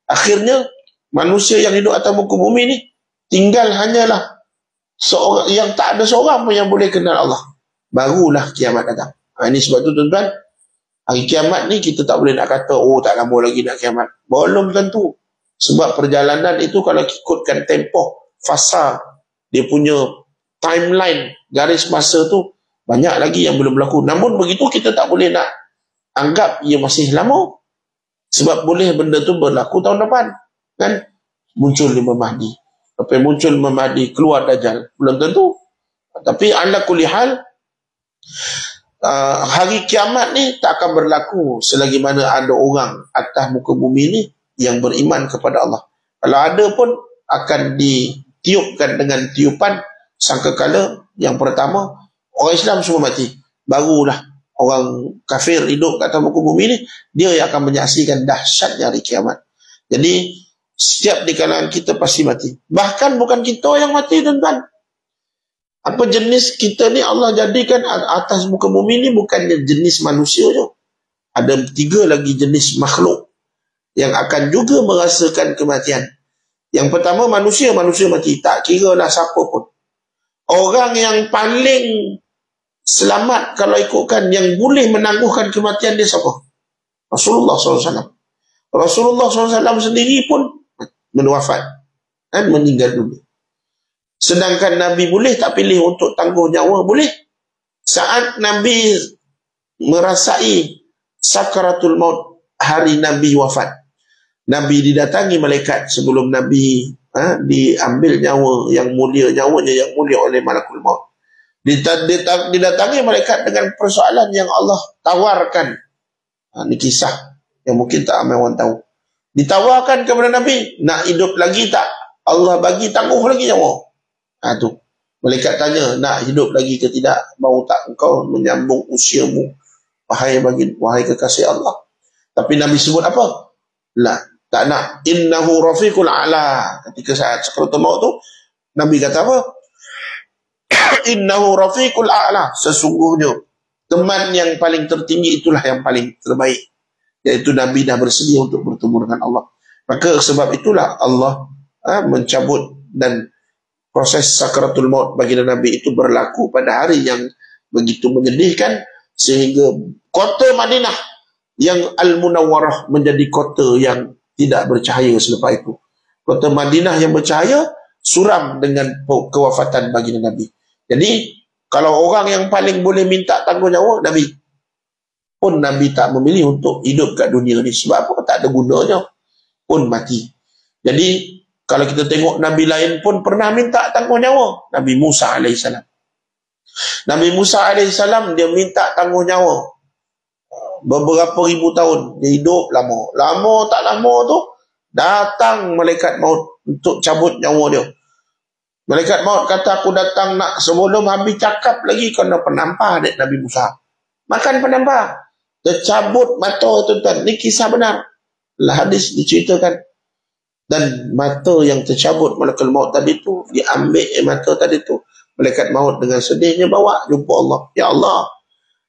Akhirnya, manusia yang hidup atas muka bumi ni, tinggal hanyalah seorang yang tak ada seorang pun yang boleh kenal Allah. Barulah kiamat datang. Ini sebab tu tuan-tuan, hari kiamat ni kita tak boleh nak kata, oh tak lama lagi nak kiamat. Belum tentu. Sebab perjalanan itu kalau ikutkan tempoh, fasa, dia punya timeline, garis masa tu, banyak lagi yang belum berlaku. Namun begitu kita tak boleh nak anggap ia masih lama. Sebab boleh benda tu berlaku tahun depan. Kan? Muncul Imam Mahdi. Lepas muncul Imam Mahdi, keluar Dajjal. Belum tentu. Tapi ala kulli hal, hari kiamat ni tak akan berlaku selagi mana ada orang atas muka bumi ni yang beriman kepada Allah. Kalau ada pun akan ditiupkan dengan tiupan sangkakala yang pertama, orang Islam semua mati. Barulah orang kafir hidup kat atas muka bumi ni, dia yang akan menyaksikan dahsyatnya hari kiamat. Jadi setiap di kalangan kita pasti mati. Bahkan bukan kita yang mati, tuan-tuan. Apa jenis kita ni Allah jadikan atas muka bumi ni bukannya jenis manusia je. Ada 3 lagi jenis makhluk yang akan juga merasakan kematian. Yang pertama manusia mati. Tak kira lah siapa pun. Orang yang paling selamat kalau ikutkan, yang boleh menangguhkan kematian dia siapa? Rasulullah SAW. Rasulullah SAW sendiri pun menwafat dan meninggal dunia. Sedangkan Nabi boleh tak pilih untuk tangguh nyawa? Boleh. Saat Nabi merasai sakaratul maut, hari Nabi wafat, Nabi didatangi malaikat sebelum Nabi diambil nyawa yang mulia, nyawanya yang mulia oleh malakul maut. Didatangi malaikat dengan persoalan yang Allah tawarkan. Ini kisah yang mungkin tak ramai orang tahu. Ditawarkan kepada Nabi, nak hidup lagi tak? Allah bagi tangguh lagi nyawa. Tu malaikat tanya, nak hidup lagi ke tidak? Mau tak engkau menyambung usiamu, wahai kekasih Allah? Tapi Nabi sebut apa? Tak nak. Innahu rafiqul a'la. Ketika saat sakaratul maut tu, Nabi kata apa? Innahu rafiqul a'la. Sesungguhnya teman yang paling tertinggi itulah yang paling terbaik, iaitu Nabi dah bersedia untuk bertemu dengan Allah. Maka sebab itulah Allah mencabut, dan proses sakaratul maut bagi Nabi itu berlaku pada hari yang begitu menyedihkan, sehingga kota Madinah yang Al-Munawwarah menjadi kota yang tidak bercahaya selepas itu. Kota Madinah yang bercahaya suram dengan kewafatan baginda Nabi. Jadi kalau orang yang paling boleh minta tangguh nyawa, Nabi pun Nabi tak memilih untuk hidup kat dunia ni. Sebab apa? Tak ada gunanya, pun mati. Jadi kalau kita tengok Nabi lain pun pernah minta tangguh nyawa. Nabi Musa AS. Nabi Musa AS dia minta tangguh nyawa beberapa ribu tahun. Dia hidup lama. Lama tak lama tu datang malaikat maut untuk cabut nyawa dia. Malaikat maut kata, aku datang nak sebelum habis cakap lagi kena penampar dek Nabi Musa. Makan penampar. Dia cabut mata, tuan-tuan. Ini kisah benar. Hadis diceritakan. Dan mata yang tercabut malaikat maut tadi tu, diambil mata tadi tu. Malaikat maut dengan sedihnya bawa jumpa Allah. Ya Allah,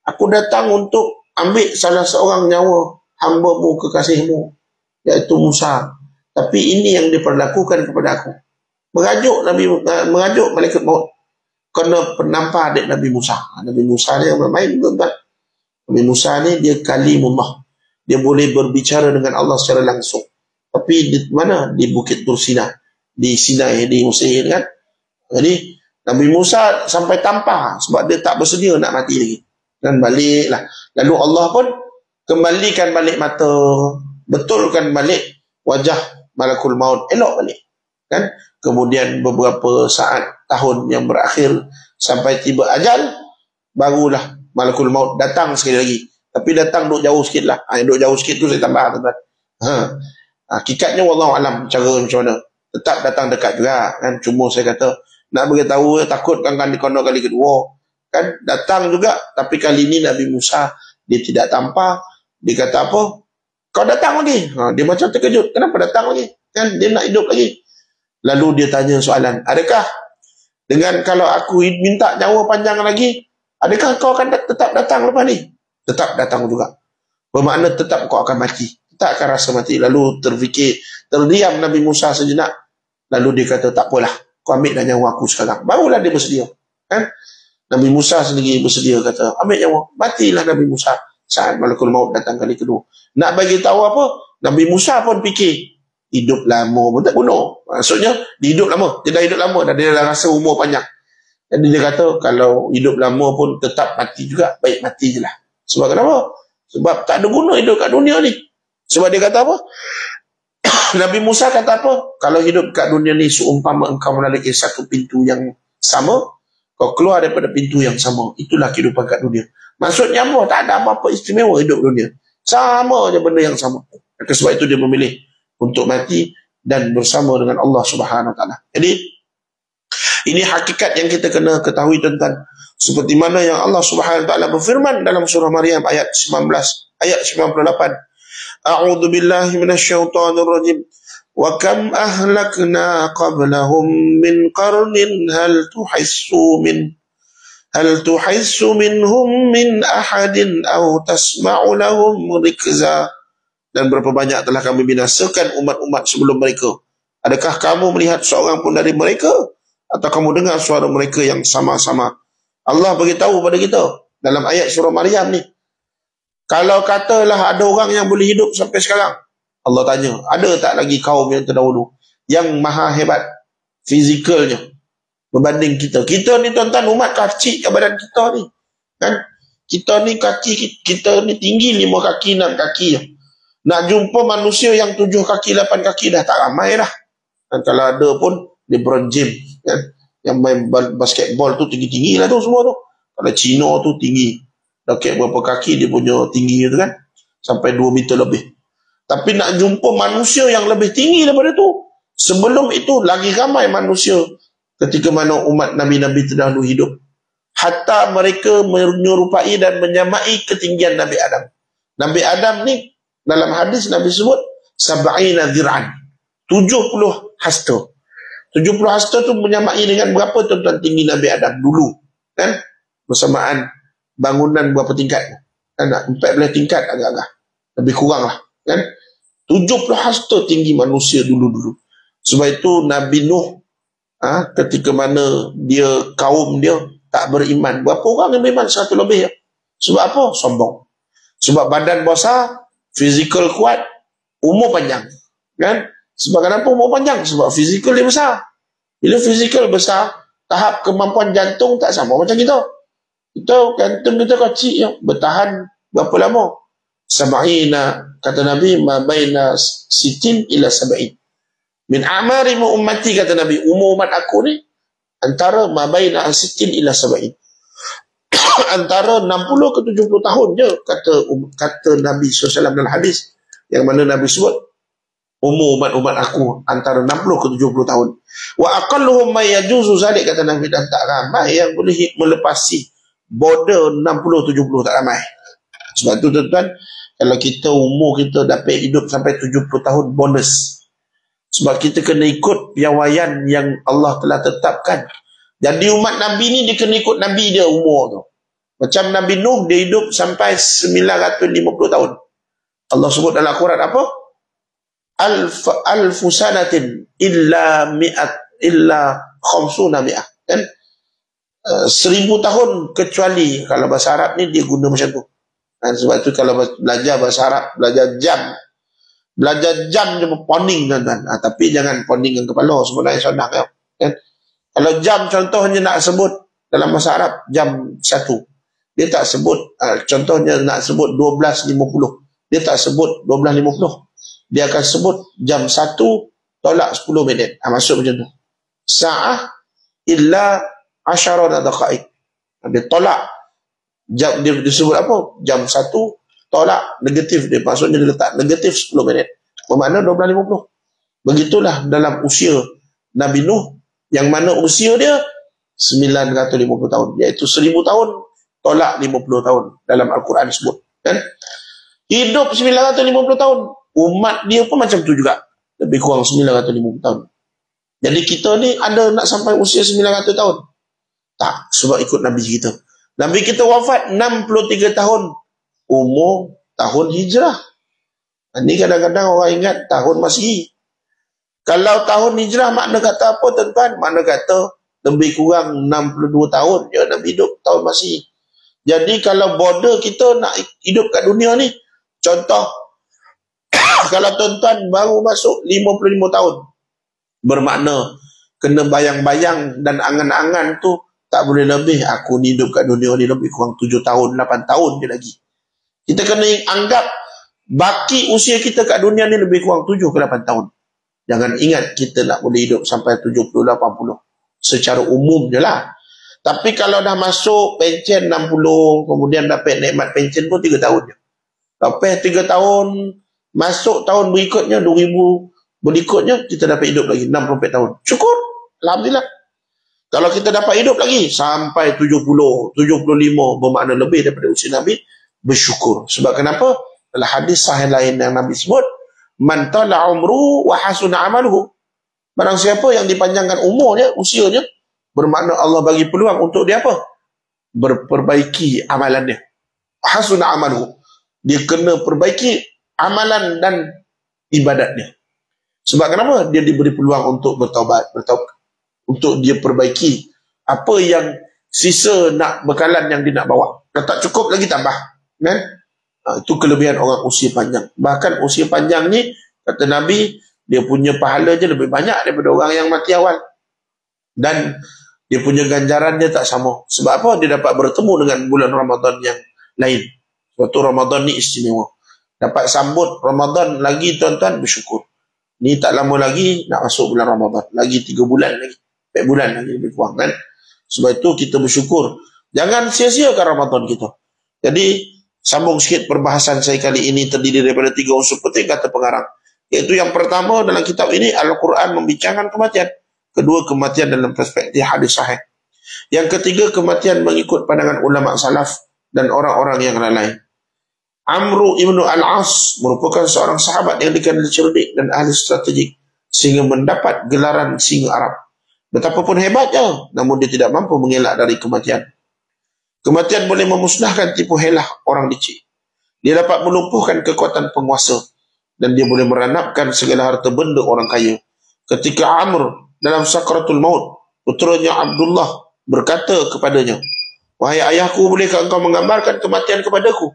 aku datang untuk ambil salah seorang nyawa hamba-Mu, kekasih-Mu, iaitu Musa. Tapi ini yang diperlakukan kepada aku. Mengajuk malaikat maut kena penampar adik Nabi Musa. Nabi Musa ni yang bermain, tuan-tuan. Nabi Musa ni dia kalimullah. Dia boleh berbicara dengan Allah secara langsung. Tapi di mana? Di Bukit Tur Sina, di Sinai, di Mesir kan. Jadi Nabi Musa sampai tampar sebab dia tak bersedia nak mati lagi. Dan baliklah. Lalu Allah pun kembalikan balik mata, betulkan balik wajah malakul maut, elok balik. Kan? Kemudian beberapa saat, tahun yang berakhir sampai tiba ajal, barulah malakul maut datang sekali lagi. Tapi datang duduk jauh sikit lah. Duduk jauh sikit tu saya tambah, tuan-tuan. Hakikatnya wallahu alam cara macam mana. Tetap datang dekat juga kan. Cuma saya kata nak beritahu takut kan kali kedua kan datang juga, tapi kali ini Nabi Musa dia tidak tampak. Dia kata apa? Kau datang lagi. Dia macam terkejut. Kenapa datang lagi? Kan dia nak hidup lagi. Lalu dia tanya soalan, adakah dengan kalau aku minta nyawa panjang lagi, adakah kau akan tetap datang lepas ni? Tetap datang juga. Bermakna tetap kau akan mati. Tak akan rasa mati. Lalu terdiam Nabi Musa sejenak. Lalu dia kata, tak apalah, kau ambil dah nyawa aku sekarang. Barulah dia bersedia. Kan? Nabi Musa sendiri bersedia, kata, ambil nyawa. Matilah Nabi Musa saat malakul maut datang kali kedua. Nak bagi tahu apa? Nabi Musa pun fikir, hidup lama pun tak bunuh. Maksudnya, dia hidup lama. Dia dah hidup lama. Dia dah rasa umur panjang. Jadi dia kata, kalau hidup lama pun tetap mati juga. Baik, mati je lah. Sebab kenapa? Sebab tak ada guna hidup kat dunia ni. Sebab dia kata apa? Nabi Musa kata apa? Kalau hidup kat dunia ni seumpama engkau melalui satu pintu yang sama, kau keluar daripada pintu yang sama. Itulah kehidupan kat dunia. Maksudnya apa? Tak ada apa-apa istimewa hidup dunia. Sama je benda yang sama. Maka sebab itu dia memilih untuk mati dan bersama dengan Allah Subhanahu Wa Taala. Jadi ini hakikat yang kita kena ketahui tentang seperti mana yang Allah Subhanahu Wa Taala berfirman dalam surah Maryam ayat 19 ayat 98. A'udzu billahi minasyaitonir rajim. Wa kam ahlakna qablahum min qarnin hal tuhissu minhum min ahadin aw tasma'u lahum rikza. Dan berapa banyak telah kami binasakan umat-umat sebelum mereka. Adakah kamu melihat seorang pun dari mereka? Atau kamu dengar suara mereka yang sama-sama? Allah beritahu pada kita dalam ayat surah Maryam ni. Kalau katalah ada orang yang boleh hidup sampai sekarang, Allah tanya, ada tak lagi kaum yang terdahulu yang maha hebat fizikalnya berbanding kita? Kita ni tuan-tuan umat kecil ke badan kita ni. Kan? Kita ni kaki, kita ni tinggi 5 kaki, 6 kaki. Nak jumpa manusia yang 7 kaki, 8 kaki dah tak ramai dah. Dan kalau ada pun, LeBron James. Kan? Yang main basketball tu tinggi-tinggi lah tu semua tu. Kalau Cina tu tinggi. Raket berapa kaki dia punya tinggi tu kan. Sampai 2 meter lebih. Tapi nak jumpa manusia yang lebih tinggi daripada tu. Sebelum itu lagi ramai manusia. Ketika mana umat Nabi-Nabi terdahulu hidup. Hatta mereka menyerupai dan menyamai ketinggian Nabi Adam. Nabi Adam ni dalam hadis Nabi sebut sab'ina dhir'an. 70 hasta. 70 hasta tu menyamai dengan berapa tuan-tuan tinggi Nabi Adam dulu. Kan? Bersamaan bangunan berapa tingkat? Kan? 14 tingkat agak-agak. Lebih kurang lah. Kan? 70 hasta tinggi manusia dulu-dulu. Sebab itu Nabi Nuh ketika mana dia kaum dia tak beriman. Berapa orang yang beriman? 100 lebih ya. Sebab apa? Sombong. Sebab badan besar, fizikal kuat, umur panjang. Kan? Sebab kenapa umur panjang? Sebab fizikal dia besar. Bila fizikal besar, tahap kemampuan jantung tak sama macam kita. Kita jantung kita kecil ya. Bertahan berapa lama? Sab'ina, kata Nabi, ma baina sitin ila sab'in. Min a'mari ummati, kata Nabi, umur umat aku ni antara ma baina sitin ila sab'in. Antara 60 ke 70 tahun je, kata Nabi SAW dalam hadis yang mana Nabi sebut umur umat aku antara 60 ke 70 tahun. Wa aqalluhum may yajuzu zalik, kata Nabi, dan tak ramai yang boleh melepasi border 60-70, tak ramai. Sebab tu tuan-tuan, kalau kita umur kita dapat hidup sampai 70 tahun bonus. Sebab kita kena ikut piawaian yang Allah telah tetapkan. Jadi umat Nabi ni dia kena ikut Nabi dia umur tu. Macam Nabi Nuh dia hidup sampai 950 tahun. Allah sebut dalam Al-Quran apa? Alfu sanatin illa khamsuna mi'ah. Kan? 1000 tahun kecuali, kalau bahasa Arab ni dia guna macam tu. Dan sebab tu kalau belajar bahasa Arab, belajar jam je pounding tuan-tuan. Tapi jangan pounding dengan kepala, sebenarnya senang kan. Kalau jam contohnya nak sebut dalam bahasa Arab jam 1, dia tak sebut contohnya nak sebut 12.50, dia tak sebut 12.50, dia akan sebut jam 1 tolak 10 minit. Maksud macam tu. Sa'ah illa 10 daqaik. Dia tolak jam, dia sebut apa? Jam 1 tolak negatif dia. Maksudnya dia letak negatif 10 minit. bermakna 1250. Begitulah dalam usia Nabi Nuh, yang mana usia dia 950 tahun, iaitu 1000 tahun tolak 50 tahun dalam Al-Quran disebut, kan? Hidup 950 tahun. Umat dia pun macam tu juga, lebih kurang 950 tahun. Jadi kita ni ada nak sampai usia 900 tahun? Tak, sebab ikut Nabi kita. Nabi kita wafat 63 tahun umur tahun hijrah. Ini kadang-kadang orang ingat tahun Masihi. Kalau tahun hijrah makna kata apa, tuan-tuan? Makna kata lebih kurang 62 tahun je Nabi hidup tahun Masihi. Jadi kalau border kita nak hidup kat dunia ni, contoh kalau tuan-tuan baru masuk 55 tahun, bermakna kena bayang-bayang dan angan-angan tu tak boleh lebih. Aku ni hidup kat dunia ni lebih kurang 7 tahun, 8 tahun je lagi. Kita kena anggap baki usia kita kat dunia ni lebih kurang 7 ke 8 tahun. Jangan ingat kita nak boleh hidup sampai 70, 80. Secara umum je lah. Tapi kalau dah masuk pencen 60, kemudian dapat nikmat pencen pun 3 tahun je. Lepas 3 tahun, masuk tahun berikutnya, 2000 berikutnya, kita dapat hidup lagi 64 tahun. Cukup. Alhamdulillah. Kalau kita dapat hidup lagi sampai 70, 75, bermakna lebih daripada usia Nabi, bersyukur. Sebab kenapa? Dalam hadis sahih lain yang Nabi sebut, man tala umru wa hasuna amaluhu. Barang siapa yang dipanjangkan umurnya, usianya, bermakna Allah bagi peluang untuk dia apa? Berperbaiki amalannya. Hasuna amaluhu. Dia kena perbaiki amalan dan ibadatnya. Sebab kenapa? Dia diberi peluang untuk bertaubat. Untuk dia perbaiki apa yang sisa nak bekalan yang dia nak bawa. Kalau tak cukup lagi tambah. Kan? Itu kelebihan orang usia panjang. Bahkan usia panjang ni, kata Nabi, dia punya pahala je lebih banyak daripada orang yang mati awal. Dan dia punya ganjaran dia tak sama. Sebab apa? Dia dapat bertemu dengan bulan Ramadan yang lain. Waktu Ramadan ni istimewa. Dapat sambut Ramadan lagi, tuan-tuan, bersyukur. Ni tak lama lagi nak masuk bulan Ramadan. Lagi 3 bulan lagi. 4 bulan lagi lebih kurang, kan? Sebab itu kita bersyukur. Jangan sia-siakan Ramadan kita. Jadi, sambung sikit perbahasan saya kali ini terdiri daripada 3 unsur penting, kata pengarang. Iaitu yang pertama dalam kitab ini, Al-Quran membincangkan kematian. Kedua, kematian dalam perspektif hadis sahih. Yang ketiga, kematian mengikut pandangan ulama salaf dan orang-orang yang lain. Amru ibnu al-As merupakan seorang sahabat yang dikenal cerdik dan ahli strategik, sehingga mendapat gelaran singa Arab. Betapapun hebatnya, namun dia tidak mampu mengelak dari kematian. Kematian boleh memusnahkan tipu helah orang licik. Dia dapat melumpuhkan kekuatan penguasa, dan dia boleh meranapkan segala harta benda orang kaya. Ketika Amr dalam sakratul maut, puteranya Abdullah berkata kepadanya, "Wahai ayahku, bolehkah engkau menggambarkan kematian kepadaku?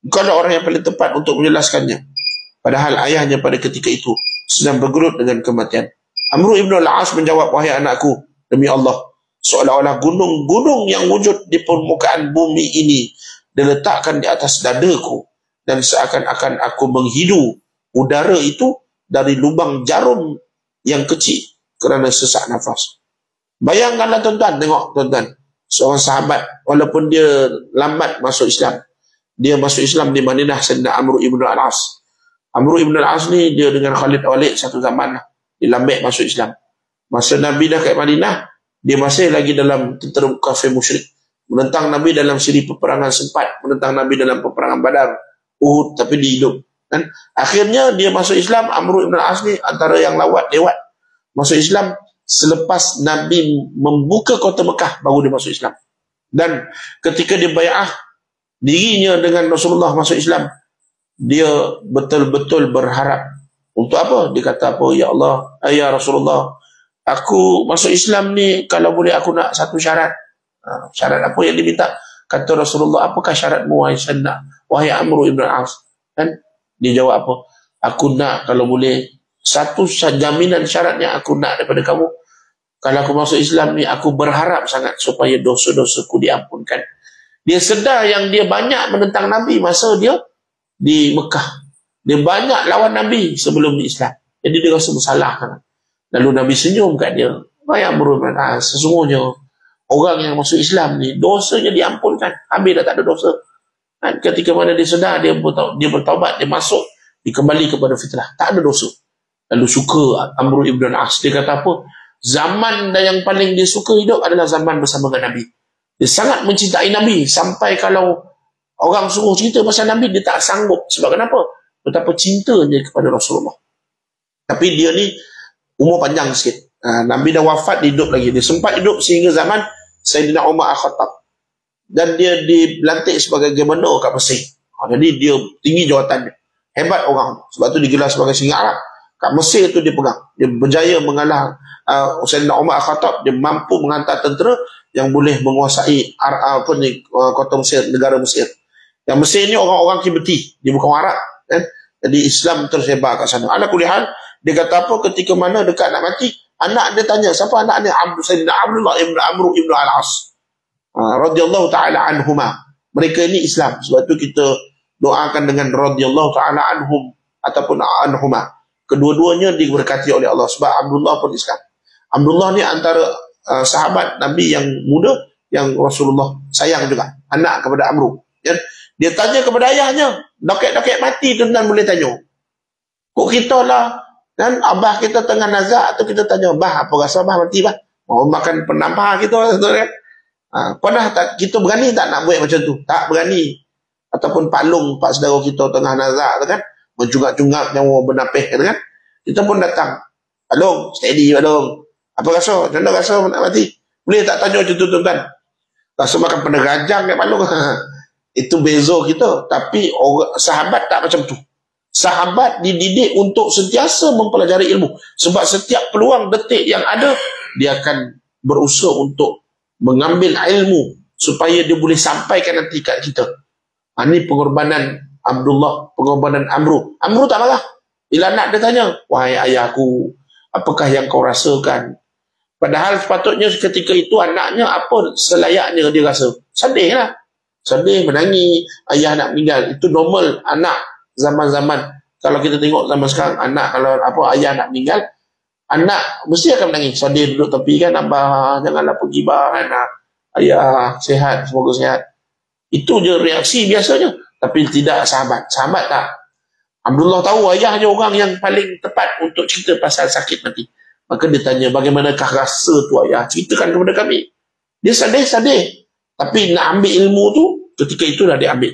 Engkaulah orang yang paling tepat untuk menjelaskannya." Padahal ayahnya pada ketika itu sedang bergelut dengan kematian. Amr ibn al-As menjawab, "Wahai anakku, demi Allah, seolah-olah gunung-gunung yang wujud di permukaan bumi ini diletakkan di atas dadaku, dan seakan-akan aku menghidu udara itu dari lubang jarum yang kecil kerana sesak nafas." Bayangkanlah tuan-tuan, tengok tuan-tuan, seorang sahabat, walaupun dia lambat masuk Islam, dia masuk Islam di Madinah, Sayyidina Amr ibn al-As. Amr ibn al-As ni dia dengan Khalid Walid satu zaman lah. Dia lambat masuk Islam. Masa Nabi dah kat Madinah, dia masih lagi dalam tentera kafir musyrik. Menentang Nabi dalam siri peperangan sempat, menentang Nabi dalam peperangan Badar, Uhud, tapi dia hidup. Dan akhirnya dia masuk Islam. Amr ibn al-As ni antara yang lewat masuk Islam selepas Nabi membuka kota Mekah, baru dia masuk Islam. Dan ketika dia bai'ah dirinya dengan Rasulullah masuk Islam, dia betul-betul berharap. Untuk apa? Dia kata apa? Ya Allah, ya Rasulullah, aku masuk Islam ni, kalau boleh aku nak satu syarat. Syarat apa yang diminta? Kata Rasulullah, apakah syaratmu wahai Sayyidina, wahai Amr ibn al-As? Kan? Dia jawab apa? Aku nak, kalau boleh, satu jaminan syaratnya aku nak daripada kamu. Kalau aku masuk Islam ni, aku berharap sangat supaya dosa-dosaku diampunkan. Dia sedar yang dia banyak menentang Nabi masa dia di Mekah. Dia banyak lawan Nabi sebelum di Islam. Jadi dia rasa bersalah kan. Lalu Nabi senyum kat dia. Wahai Amr ibn al-As, sesungguhnya orang yang masuk Islam ni dosanya diampunkan. Habis dah tak ada dosa. Dan ketika mana dia sedar, dia bertaubat, dia masuk dikembali kepada fitrah, tak ada dosa. Lalu suka Amr ibn al-As, dia kata apa? Zaman yang paling dia suka hidup adalah zaman bersama dengan Nabi. Dia sangat mencintai Nabi, sampai kalau orang suruh cerita pasal Nabi, dia tak sanggup. Sebab kenapa? Betapa cinta dia kepada Rasulullah. Tapi dia ni umur panjang sikit. Nabi dah wafat, dia hidup lagi. Dia sempat hidup sehingga zaman Sayyidina Umar Al-Khattab. Dan dia dilantik sebagai gubernur kat Mesir. Jadi dia tinggi jawatannya. Hebat orang. Sebab tu digelar sebagai singa Arab. Kat Mesir tu dia pegang. Dia berjaya mengalah Sayyidina Umar Al-Khattab. Dia mampu menghantar tentera yang boleh menguasai kota Mesir, negara Mesir. Yang Mesir ni orang-orang Kibti. Dia bukan Arab. Kan? Jadi Islam tersebar kat sana. Ala kulihan, dia kata apa ketika mana dekat nak mati, anak dia tanya, siapa anak dia? Sayyidina Abdullah ibn Amr ibn al-As. Radiyallahu ta'ala anhumah. Mereka ini Islam. Sebab tu kita doakan dengan radiyallahu ta'ala anhum ataupun anhumah. Kedua-duanya diberkati oleh Allah. Sebab Abdullah pun Islam. Abdullah ni antara sahabat Nabi yang muda yang Rasulullah sayang juga. Anak kepada Amr. Ya? Dia tanya kepada ayahnya, dokek-dokek mati tuan-tuan boleh tanya. Kok kita lah, kan abah kita tengah nazak atau kita tanya, bah apa rasa abah mati bah? Mau makan penampah kita kan? Pernah tak kita berani tak nak buat macam tu? Tak berani. Ataupun Pak Long, Pak saudara kita tengah nazak kan, mencungak-cungak nyawa bernapih kan? Kita pun datang. Pak Long, steady Pak Long. Apa rasa? Macam mana rasa nak mati? Boleh tak tanya macam tu tuan-tuan? Rasa makan penerajang kat Pak Long. Itu beza kita. Tapi sahabat tak macam tu. Sahabat dididik untuk sentiasa mempelajari ilmu. Sebab setiap peluang detik yang ada, dia akan berusaha untuk mengambil ilmu supaya dia boleh sampaikan nanti kat kita. Ini pengorbanan Abdullah, pengorbanan Amru. Amru tak marah. Bila anak dia tanya, wahai ayahku, apakah yang kau rasakan? Padahal sepatutnya ketika itu anaknya apa selayaknya dia rasa? Sedih lah. Sedih, menangis, ayah nak meninggal. Itu normal anak zaman-zaman. Kalau kita tengok zaman sekarang, anak kalau apa ayah nak meninggal, anak mesti akan menangis. Sedih duduk tepi kan, abah janganlah pergi bah kan. Ayah sehat, semoga sehat. Itu je reaksi biasanya. Tapi tidak sahabat. Sahabat tak. Abdullah tahu ayah je orang yang paling tepat untuk cerita pasal sakit nanti. Maka dia tanya, bagaimanakah rasa tu ayah? Ceritakan kepada kami. Dia sedih-sedih. Tapi nak ambil ilmu tu, ketika itulah dia ambil.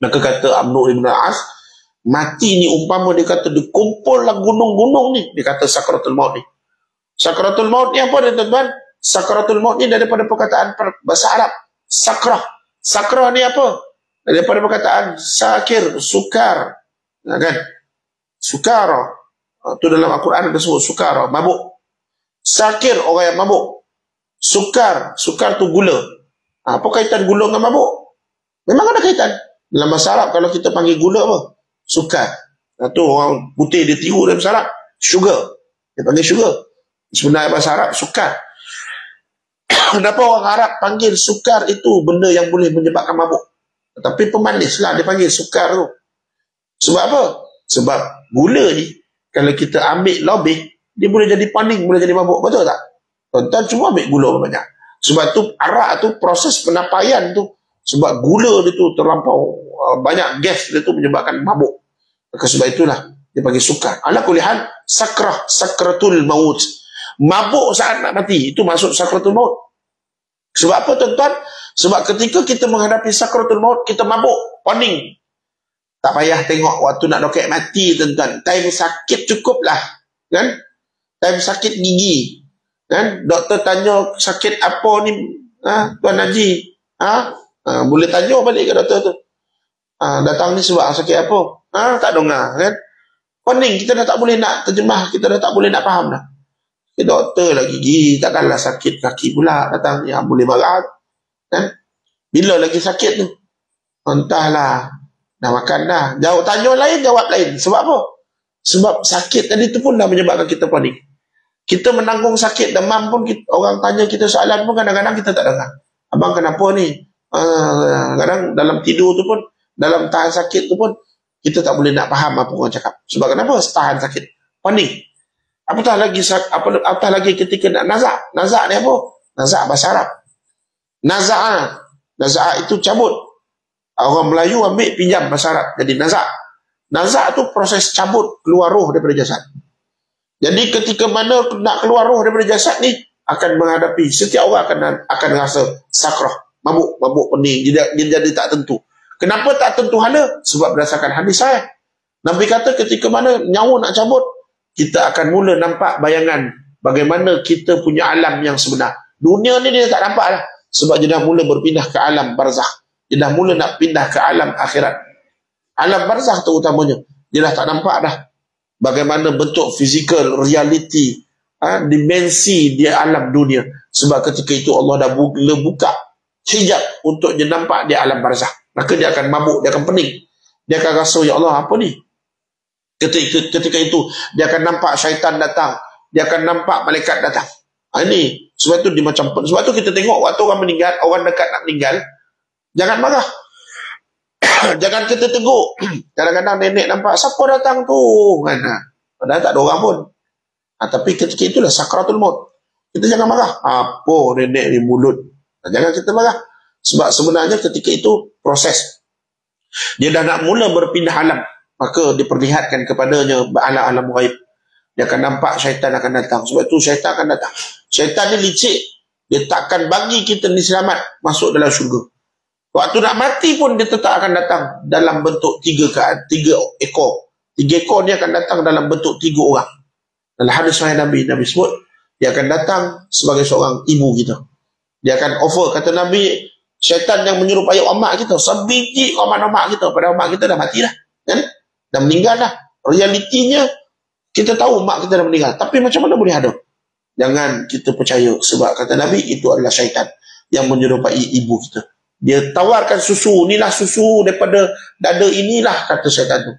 Maka kata Amr ibn al-As, mati ni umpama dia kata dikumpul lah gunung-gunung ni. Dia kata sakratul maut ni. Sakratul maut ni apa dia tuan-tuan? Sakratul maut ni daripada perkataan bahasa Arab. Sakrah. Sakrah ni apa? Daripada perkataan sakir, sukar. Kan? Sukara. Itu dalam Al-Quran ada sebut sukara, mabuk. Sakir, orang yang mabuk. Sukar. Sukar tu gula. Apa kaitan gula dengan mabuk? Memang ada kaitan. Dalam bahasa Arab, kalau kita panggil gula apa? Sukar. Itu orang putih dia tiru dalam bahasa Arab. Sugar. Dia panggil sugar. Sebenarnya bahasa Arab, sukar. Kenapa orang Arab panggil sukar itu benda yang boleh menyebabkan mabuk? Tapi pemanis lah dia panggil sukar tu. Sebab apa? Sebab gula ni, kalau kita ambil lebih, dia boleh jadi paning, boleh jadi mabuk. Betul tak? Tuan-tuan cuma ambil gula banyak. Sebab tu arak tu proses penapaian tu, sebab gula dia tu terlampau banyak gas dia tu menyebabkan mabuk. Maka sebab itulah dia panggil sukar. Ala kulihan sakrah, sakratul maut. Mabuk saat nak mati, itu maksud sakratul maut. Sebab apa tuan-tuan? Sebab ketika kita menghadapi sakratul maut, kita mabuk, paning. Tak payah tengok waktu nak dokek mati tuan-tuan. Time sakit cukup lah. Kan? Time sakit gigi. Kan? Doktor tanya sakit apa ni, Tuan Haji? Boleh tanya balik ke doktor tu. Datang ni sebab sakit apa? Tak dengar kan? Pening, kita dah tak boleh nak terjemah, kita dah tak boleh nak faham dah. Doktor lagi gigi, takkanlah sakit kaki pula datang, ya boleh marah. Kan? Bila lagi sakit tu? Entahlah, dah makan dah. Jawab tanya lain, jawab lain. Sebab apa? Sebab sakit tadi tu pun dah menyebabkan kita panik. Kita menanggung sakit demam pun, orang tanya kita soalan pun kadang-kadang kita tak dengar. Abang kenapa ni? Kadang dalam tidur tu pun, dalam tahan sakit tu pun, kita tak boleh nak faham apa orang cakap. Sebab kenapa? Tahan sakit. Panik. Apatah lagi ketika nak nazak. Nazak ni apa? Nazak bahasa Arab. Nazak itu cabut. Orang Melayu ambil pinjam bahasa Arab. Jadi nazak. Nazak tu proses cabut keluar roh daripada jasad. Jadi ketika mana nak keluar roh daripada jasad ni, akan menghadapi, setiap orang akan rasa sakrah, mabuk pening, dia jadi tak tentu. Kenapa tak tentu hala? Sebab berdasarkan hadis saya. Nabi kata ketika mana nyawa nak cabut, kita akan mula nampak bayangan bagaimana kita punya alam yang sebenar. Dunia ni dia tak nampak lah. Sebab dia dah mula berpindah ke alam barzakh. Dia dah mula nak pindah ke alam akhirat. Alam barzakh terutamanya, dia dah tak nampak dah bagaimana bentuk fizikal, reality, dimensi dia alam dunia. Sebab ketika itu Allah dah buka hijab untuk dia nampak dia alam barzakh. Maka dia akan mabuk, dia akan pening. Dia akan rasa, ya Allah, apa ni? Ketika itu dia akan nampak syaitan datang, dia akan nampak malaikat datang. Ini sebab tu dia macam, sebab tu kita tengok waktu orang meninggal, orang dekat nak meninggal, jangan marah. Jangan kita tegur. Kadang-kadang nenek nampak siapa datang tu kan, padahal tak ada orang pun. Tapi ketika itulah sakratul maut. Kita jangan marah. Apa nenek ni mulut? Jangan kita marah. Sebab sebenarnya ketika itu proses. Dia dah nak mula berpindah alam, maka diperlihatkan kepadanya alam ghaib. Dia akan nampak syaitan akan datang. Sebab itu syaitan akan datang. Syaitan ni licik. Dia takkan bagi kita ni selamat masuk dalam syurga. Waktu nak mati pun dia tetap akan datang dalam bentuk tiga ekor. 3 ekor ni akan datang dalam bentuk 3 orang. Dalam hadis sahih Nabi sebut, dia akan datang sebagai seorang ibu kita. Dia akan offer, kata Nabi, syaitan yang menyerupai mak kita, sebiji mak kita, padahal mak kita dah mati dah, kan? Dah meninggal dah. Realitinya kita tahu mak kita dah meninggal, tapi macam mana boleh ada? Jangan kita percaya, sebab kata Nabi itu adalah syaitan yang menyerupai ibu kita. Dia tawarkan susu, inilah susu daripada dada inilah, kata syaitan tu.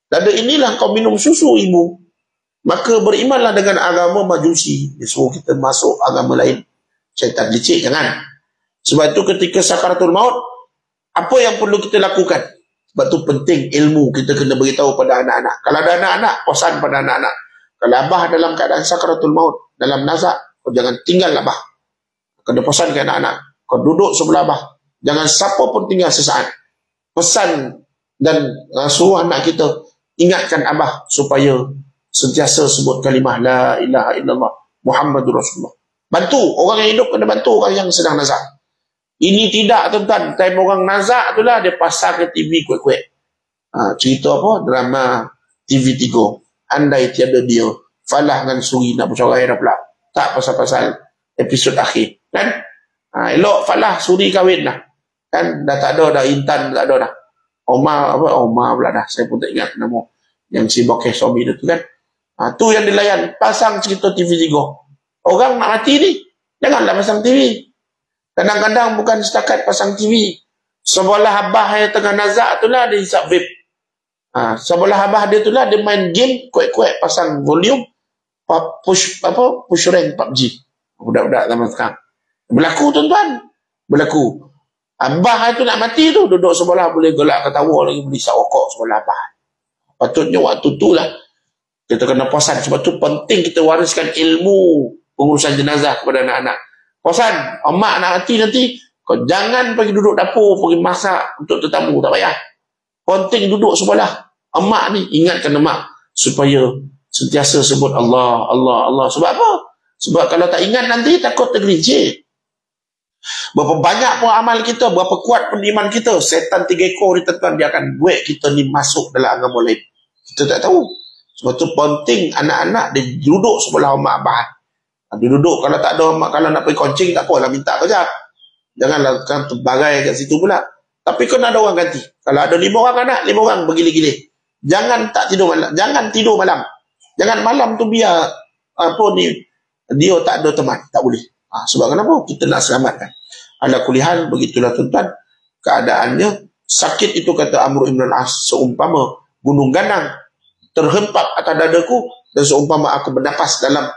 Dada inilah kau minum susu ibu. Maka berimanlah dengan agama Majusi. Dia suruh kita masuk agama lain. Syaitan licik, jangan. Sebab itu ketika sakaratul maut, apa yang perlu kita lakukan? Sebab itu penting ilmu kita kena beritahu pada anak-anak. Kalau ada anak-anak, pesan pada anak-anak. Kalau abah dalam keadaan sakaratul maut, dalam nazak, kau jangan tinggal abah. Kena pesan ke anak-anak, kau duduk sebelah abah. Jangan siapa pun tinggal sesaat. Pesan dan suruh anak kita, ingatkan abah supaya sentiasa sebut kalimah la ilaha illallah Muhammadur Rasulullah. Bantu orang yang hidup, kena bantu orang yang sedang nazak. Ini tidak, tuan-tuan, time orang nazak tu lah dia pasang ke TV kuek-kuek. Cerita apa? Drama TV3. Andai tiada dia, Falah dengan Suri nak bercerai dah pula. Tak pasal-pasal episod akhir, kan? Elok Falah Suri kahwin dah, kan? Dah tak ada dah, Intan tak ada dah. Omar pula dah, saya pun tak ingat nama yang si bokeh suami tu kan. Tu yang dilayan, pasang cerita TV3. Orang nak mati ni, janganlah pasang TV. Kadang-kadang bukan setakat pasang TV. Sebelah abah yang tengah nazak tu lah dia hisap vape. Sebelah abah dia tu lah dia main game, kuek-kuek pasang volume, push rank PUBG. Budak-budak zaman sekarang. Berlaku, tuan-tuan. Berlaku. Abah itu nak mati tu, duduk sebelah boleh gelak ketawa lagi, boleh isap rokok sebelah abah. Patutnya waktu tu lah kita kena pesan. Sebab tu penting kita wariskan ilmu pengurusan jenazah kepada anak-anak. Pesan, mak nak mati nanti, kau jangan pergi duduk dapur, pergi masak untuk tetamu, tak payah. Penting duduk sebelah emak ni, ingatkan emak supaya sentiasa sebut Allah, Allah, Allah. Sebab apa? Sebab kalau tak ingat nanti takut tergelincir. Berapa banyak pun amal kita, berapa kuat pun iman kita, setan 3 ekor ni, tuan-tuan, dia akan buat kita ni masuk dalam agama lain. Kita tak tahu. Sebab tu penting anak-anak dia duduk sebelah mak abah. Dia duduk, kalau tak ada mak, kalau nak pergi koncing tak apalah, minta kejap. Janganlah kan terbagai kat situ pula. Tapi kena ada orang ganti. Kalau ada 5 orang anak, 5 orang bergilir-gilir. Jangan tidur malam. Jangan malam tu biar dia tak ada teman, tak boleh. Sebab kenapa? Kita nak selamatkan. Ala kulihan, begitulah tuan-tuan. Keadaannya sakit itu, kata Amr ibn al-As, seumpama gunung ganang terhempap atas dadaku dan seumpama aku bernapas dalam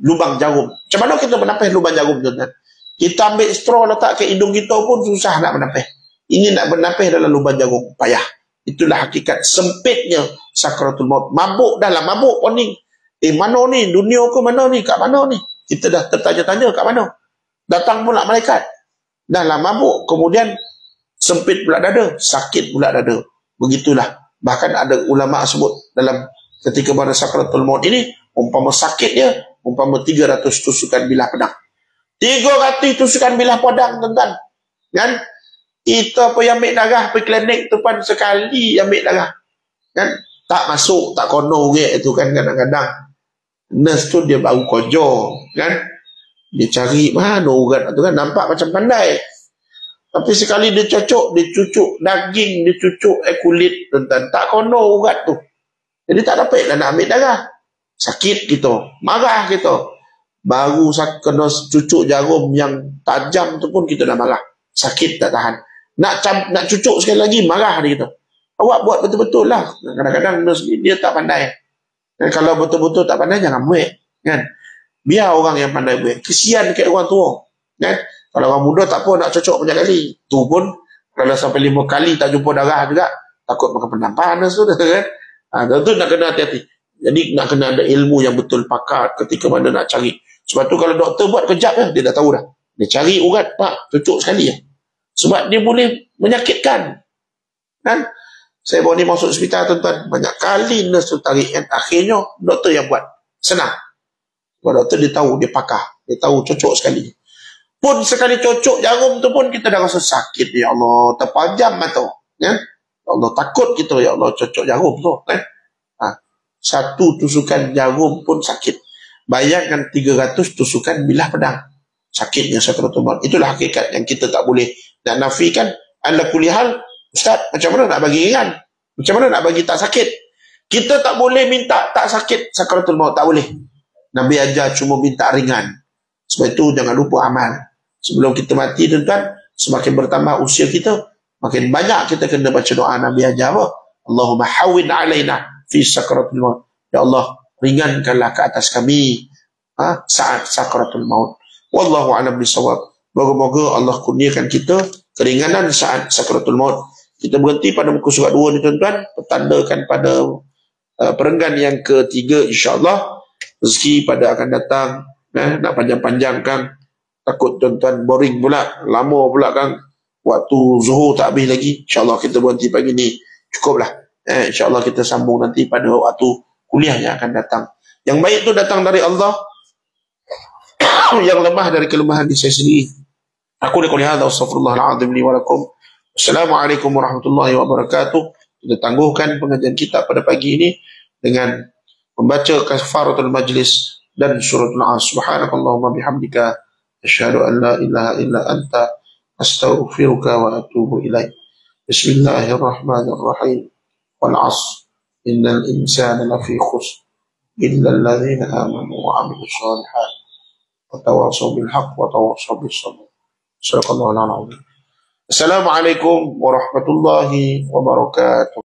lubang jarum. Macam mana kita bernapas lubang jarum, tuan-tuan? Kita ambil straw letak ke hidung kita pun susah nak bernapas. Ini nak bernapas dalam lubang jarum, payah. Itulah hakikat sempitnya sakaratul maut. Mabuk dah lah, mabuk pening. Mana ni? Dunia ke mana ni? Kat mana ni? Kita dah tertanya-tanya kat mana. Datang pula malaikat. Dah lah mabuk. Kemudian sempit pula dada, sakit pula dada. Begitulah Bahkan ada ulama sebut dalam ketika pada sakratul maut ini, umpama sakit dia, umpama 300 tusukan bilah pedang. 300 tusukan bilah pedang, tuan-tuan. Kan? Itu apa yang ambil darah pergi klinik tu pun sekali ambil darah. Kan? Tak masuk, tak kono itu kan kadang-kadang. Nurse tu dia baru kojo, kan? Dia cari mana urat tu kan, nampak macam pandai. Tapi sekali dia cocok, dia cucuk daging, dia cucuk kulit, tuan-tuan. Tak kono urat tu. Jadi tak dapat lah nak ambil darah. Sakit gitu, marah gitu. Baru kena cucuk jarum yang tajam tu pun kita dah marah. Sakit tak tahan. Nak cucuk sekali lagi, marah dia gitu. Awak buat betul-betul lah. Kadang-kadang dia tak pandai. Dan kalau betul-betul tak pandai, jangan buat. Kan? Biar orang yang pandai buat. Kesian dekat orang tua. Kan? Kalau orang muda tak apa nak cocok banyak kali. Tu pun kalau sampai 5 kali tak jumpa darah juga, takut makan pedang panas tu. Kan? Tentu nak kena hati-hati. Jadi nak kena ada ilmu yang betul pakar ketika mana nak cari. Sebab tu kalau doktor buat kejap ya, dia dah tahu dah. Dia cari urat, pak, cucuk sekali ya. Sebab dia boleh menyakitkan. Kan? Saya bawa ni masuk hospital, tuan-tuan. Banyak kali nurse tu tarik. Akhirnya doktor yang buat. Senang. Sebab doktor dia tahu, dia pakar. Dia tahu cocok sekali. Pun sekali cocok jarum tu pun kita dah rasa sakit. Ya Allah, terpajam mata. Ya? Ya Allah, takut kita. Ya Allah, cocok jarum tu. Kan? Satu tusukan jarum pun sakit. Bayangkan 300 tusukan bilah pedang. Sakitnya sakratul maut. Itulah hakikat yang kita tak boleh nak nafikan. Ala kulli hal, Ustaz, macam mana nak bagi ringan? Macam mana nak bagi tak sakit? Kita tak boleh minta tak sakit sakratul maut. Tak boleh. Nabi ajar cuma minta ringan. Sebab itu jangan lupa amal. Sebelum kita mati, tuan-tuan, semakin bertambah usia kita, makin banyak kita kena baca doa. Nabi ajar apa? Allahumma hawin alaina fi sakratul maut. Ya Allah, ringankanlah ke atas kami saat sakratul maut. Wallahu a'lam bishawab. Moga-moga Allah kurniakan kita keringanan saat sakratul maut. Kita berhenti pada muka surat 2 ni, tuan-tuan, pertandakan pada perenggan yang ketiga, insya-Allah. Rezeki pada akan datang, nak panjang-panjangkan. Takut tuan-tuan boring pula, lama pula kan. Waktu zuhur tak habis lagi. InsyaAllah kita berhenti pagi ni. Cukuplah. InsyaAllah kita sambung nanti pada waktu kuliah yang akan datang. Yang baik tu datang dari Allah. Yang lemah dari kelemahan diri saya sendiri. Aku lihat hadza astaghfirullahalazim li wa lakum. Assalamualaikum warahmatullahi wabarakatuh. Kita tangguhkan pengajian kita pada pagi ini dengan membaca kafaratul majlis dan suratul As. Subhanakallahumma bihamdika asyhadu an la ilaha illa anta astaghfiruka wa atubu ilaik. Bismillahirrahmanirrahim. Wal 'ashr innal insana lafi khusr illa alladhina amanu wa 'amilus shalihat wa tawassaw bil haqq wa tawassaw bis sabr. Assalamualaikum warahmatullahi wabarakatuh.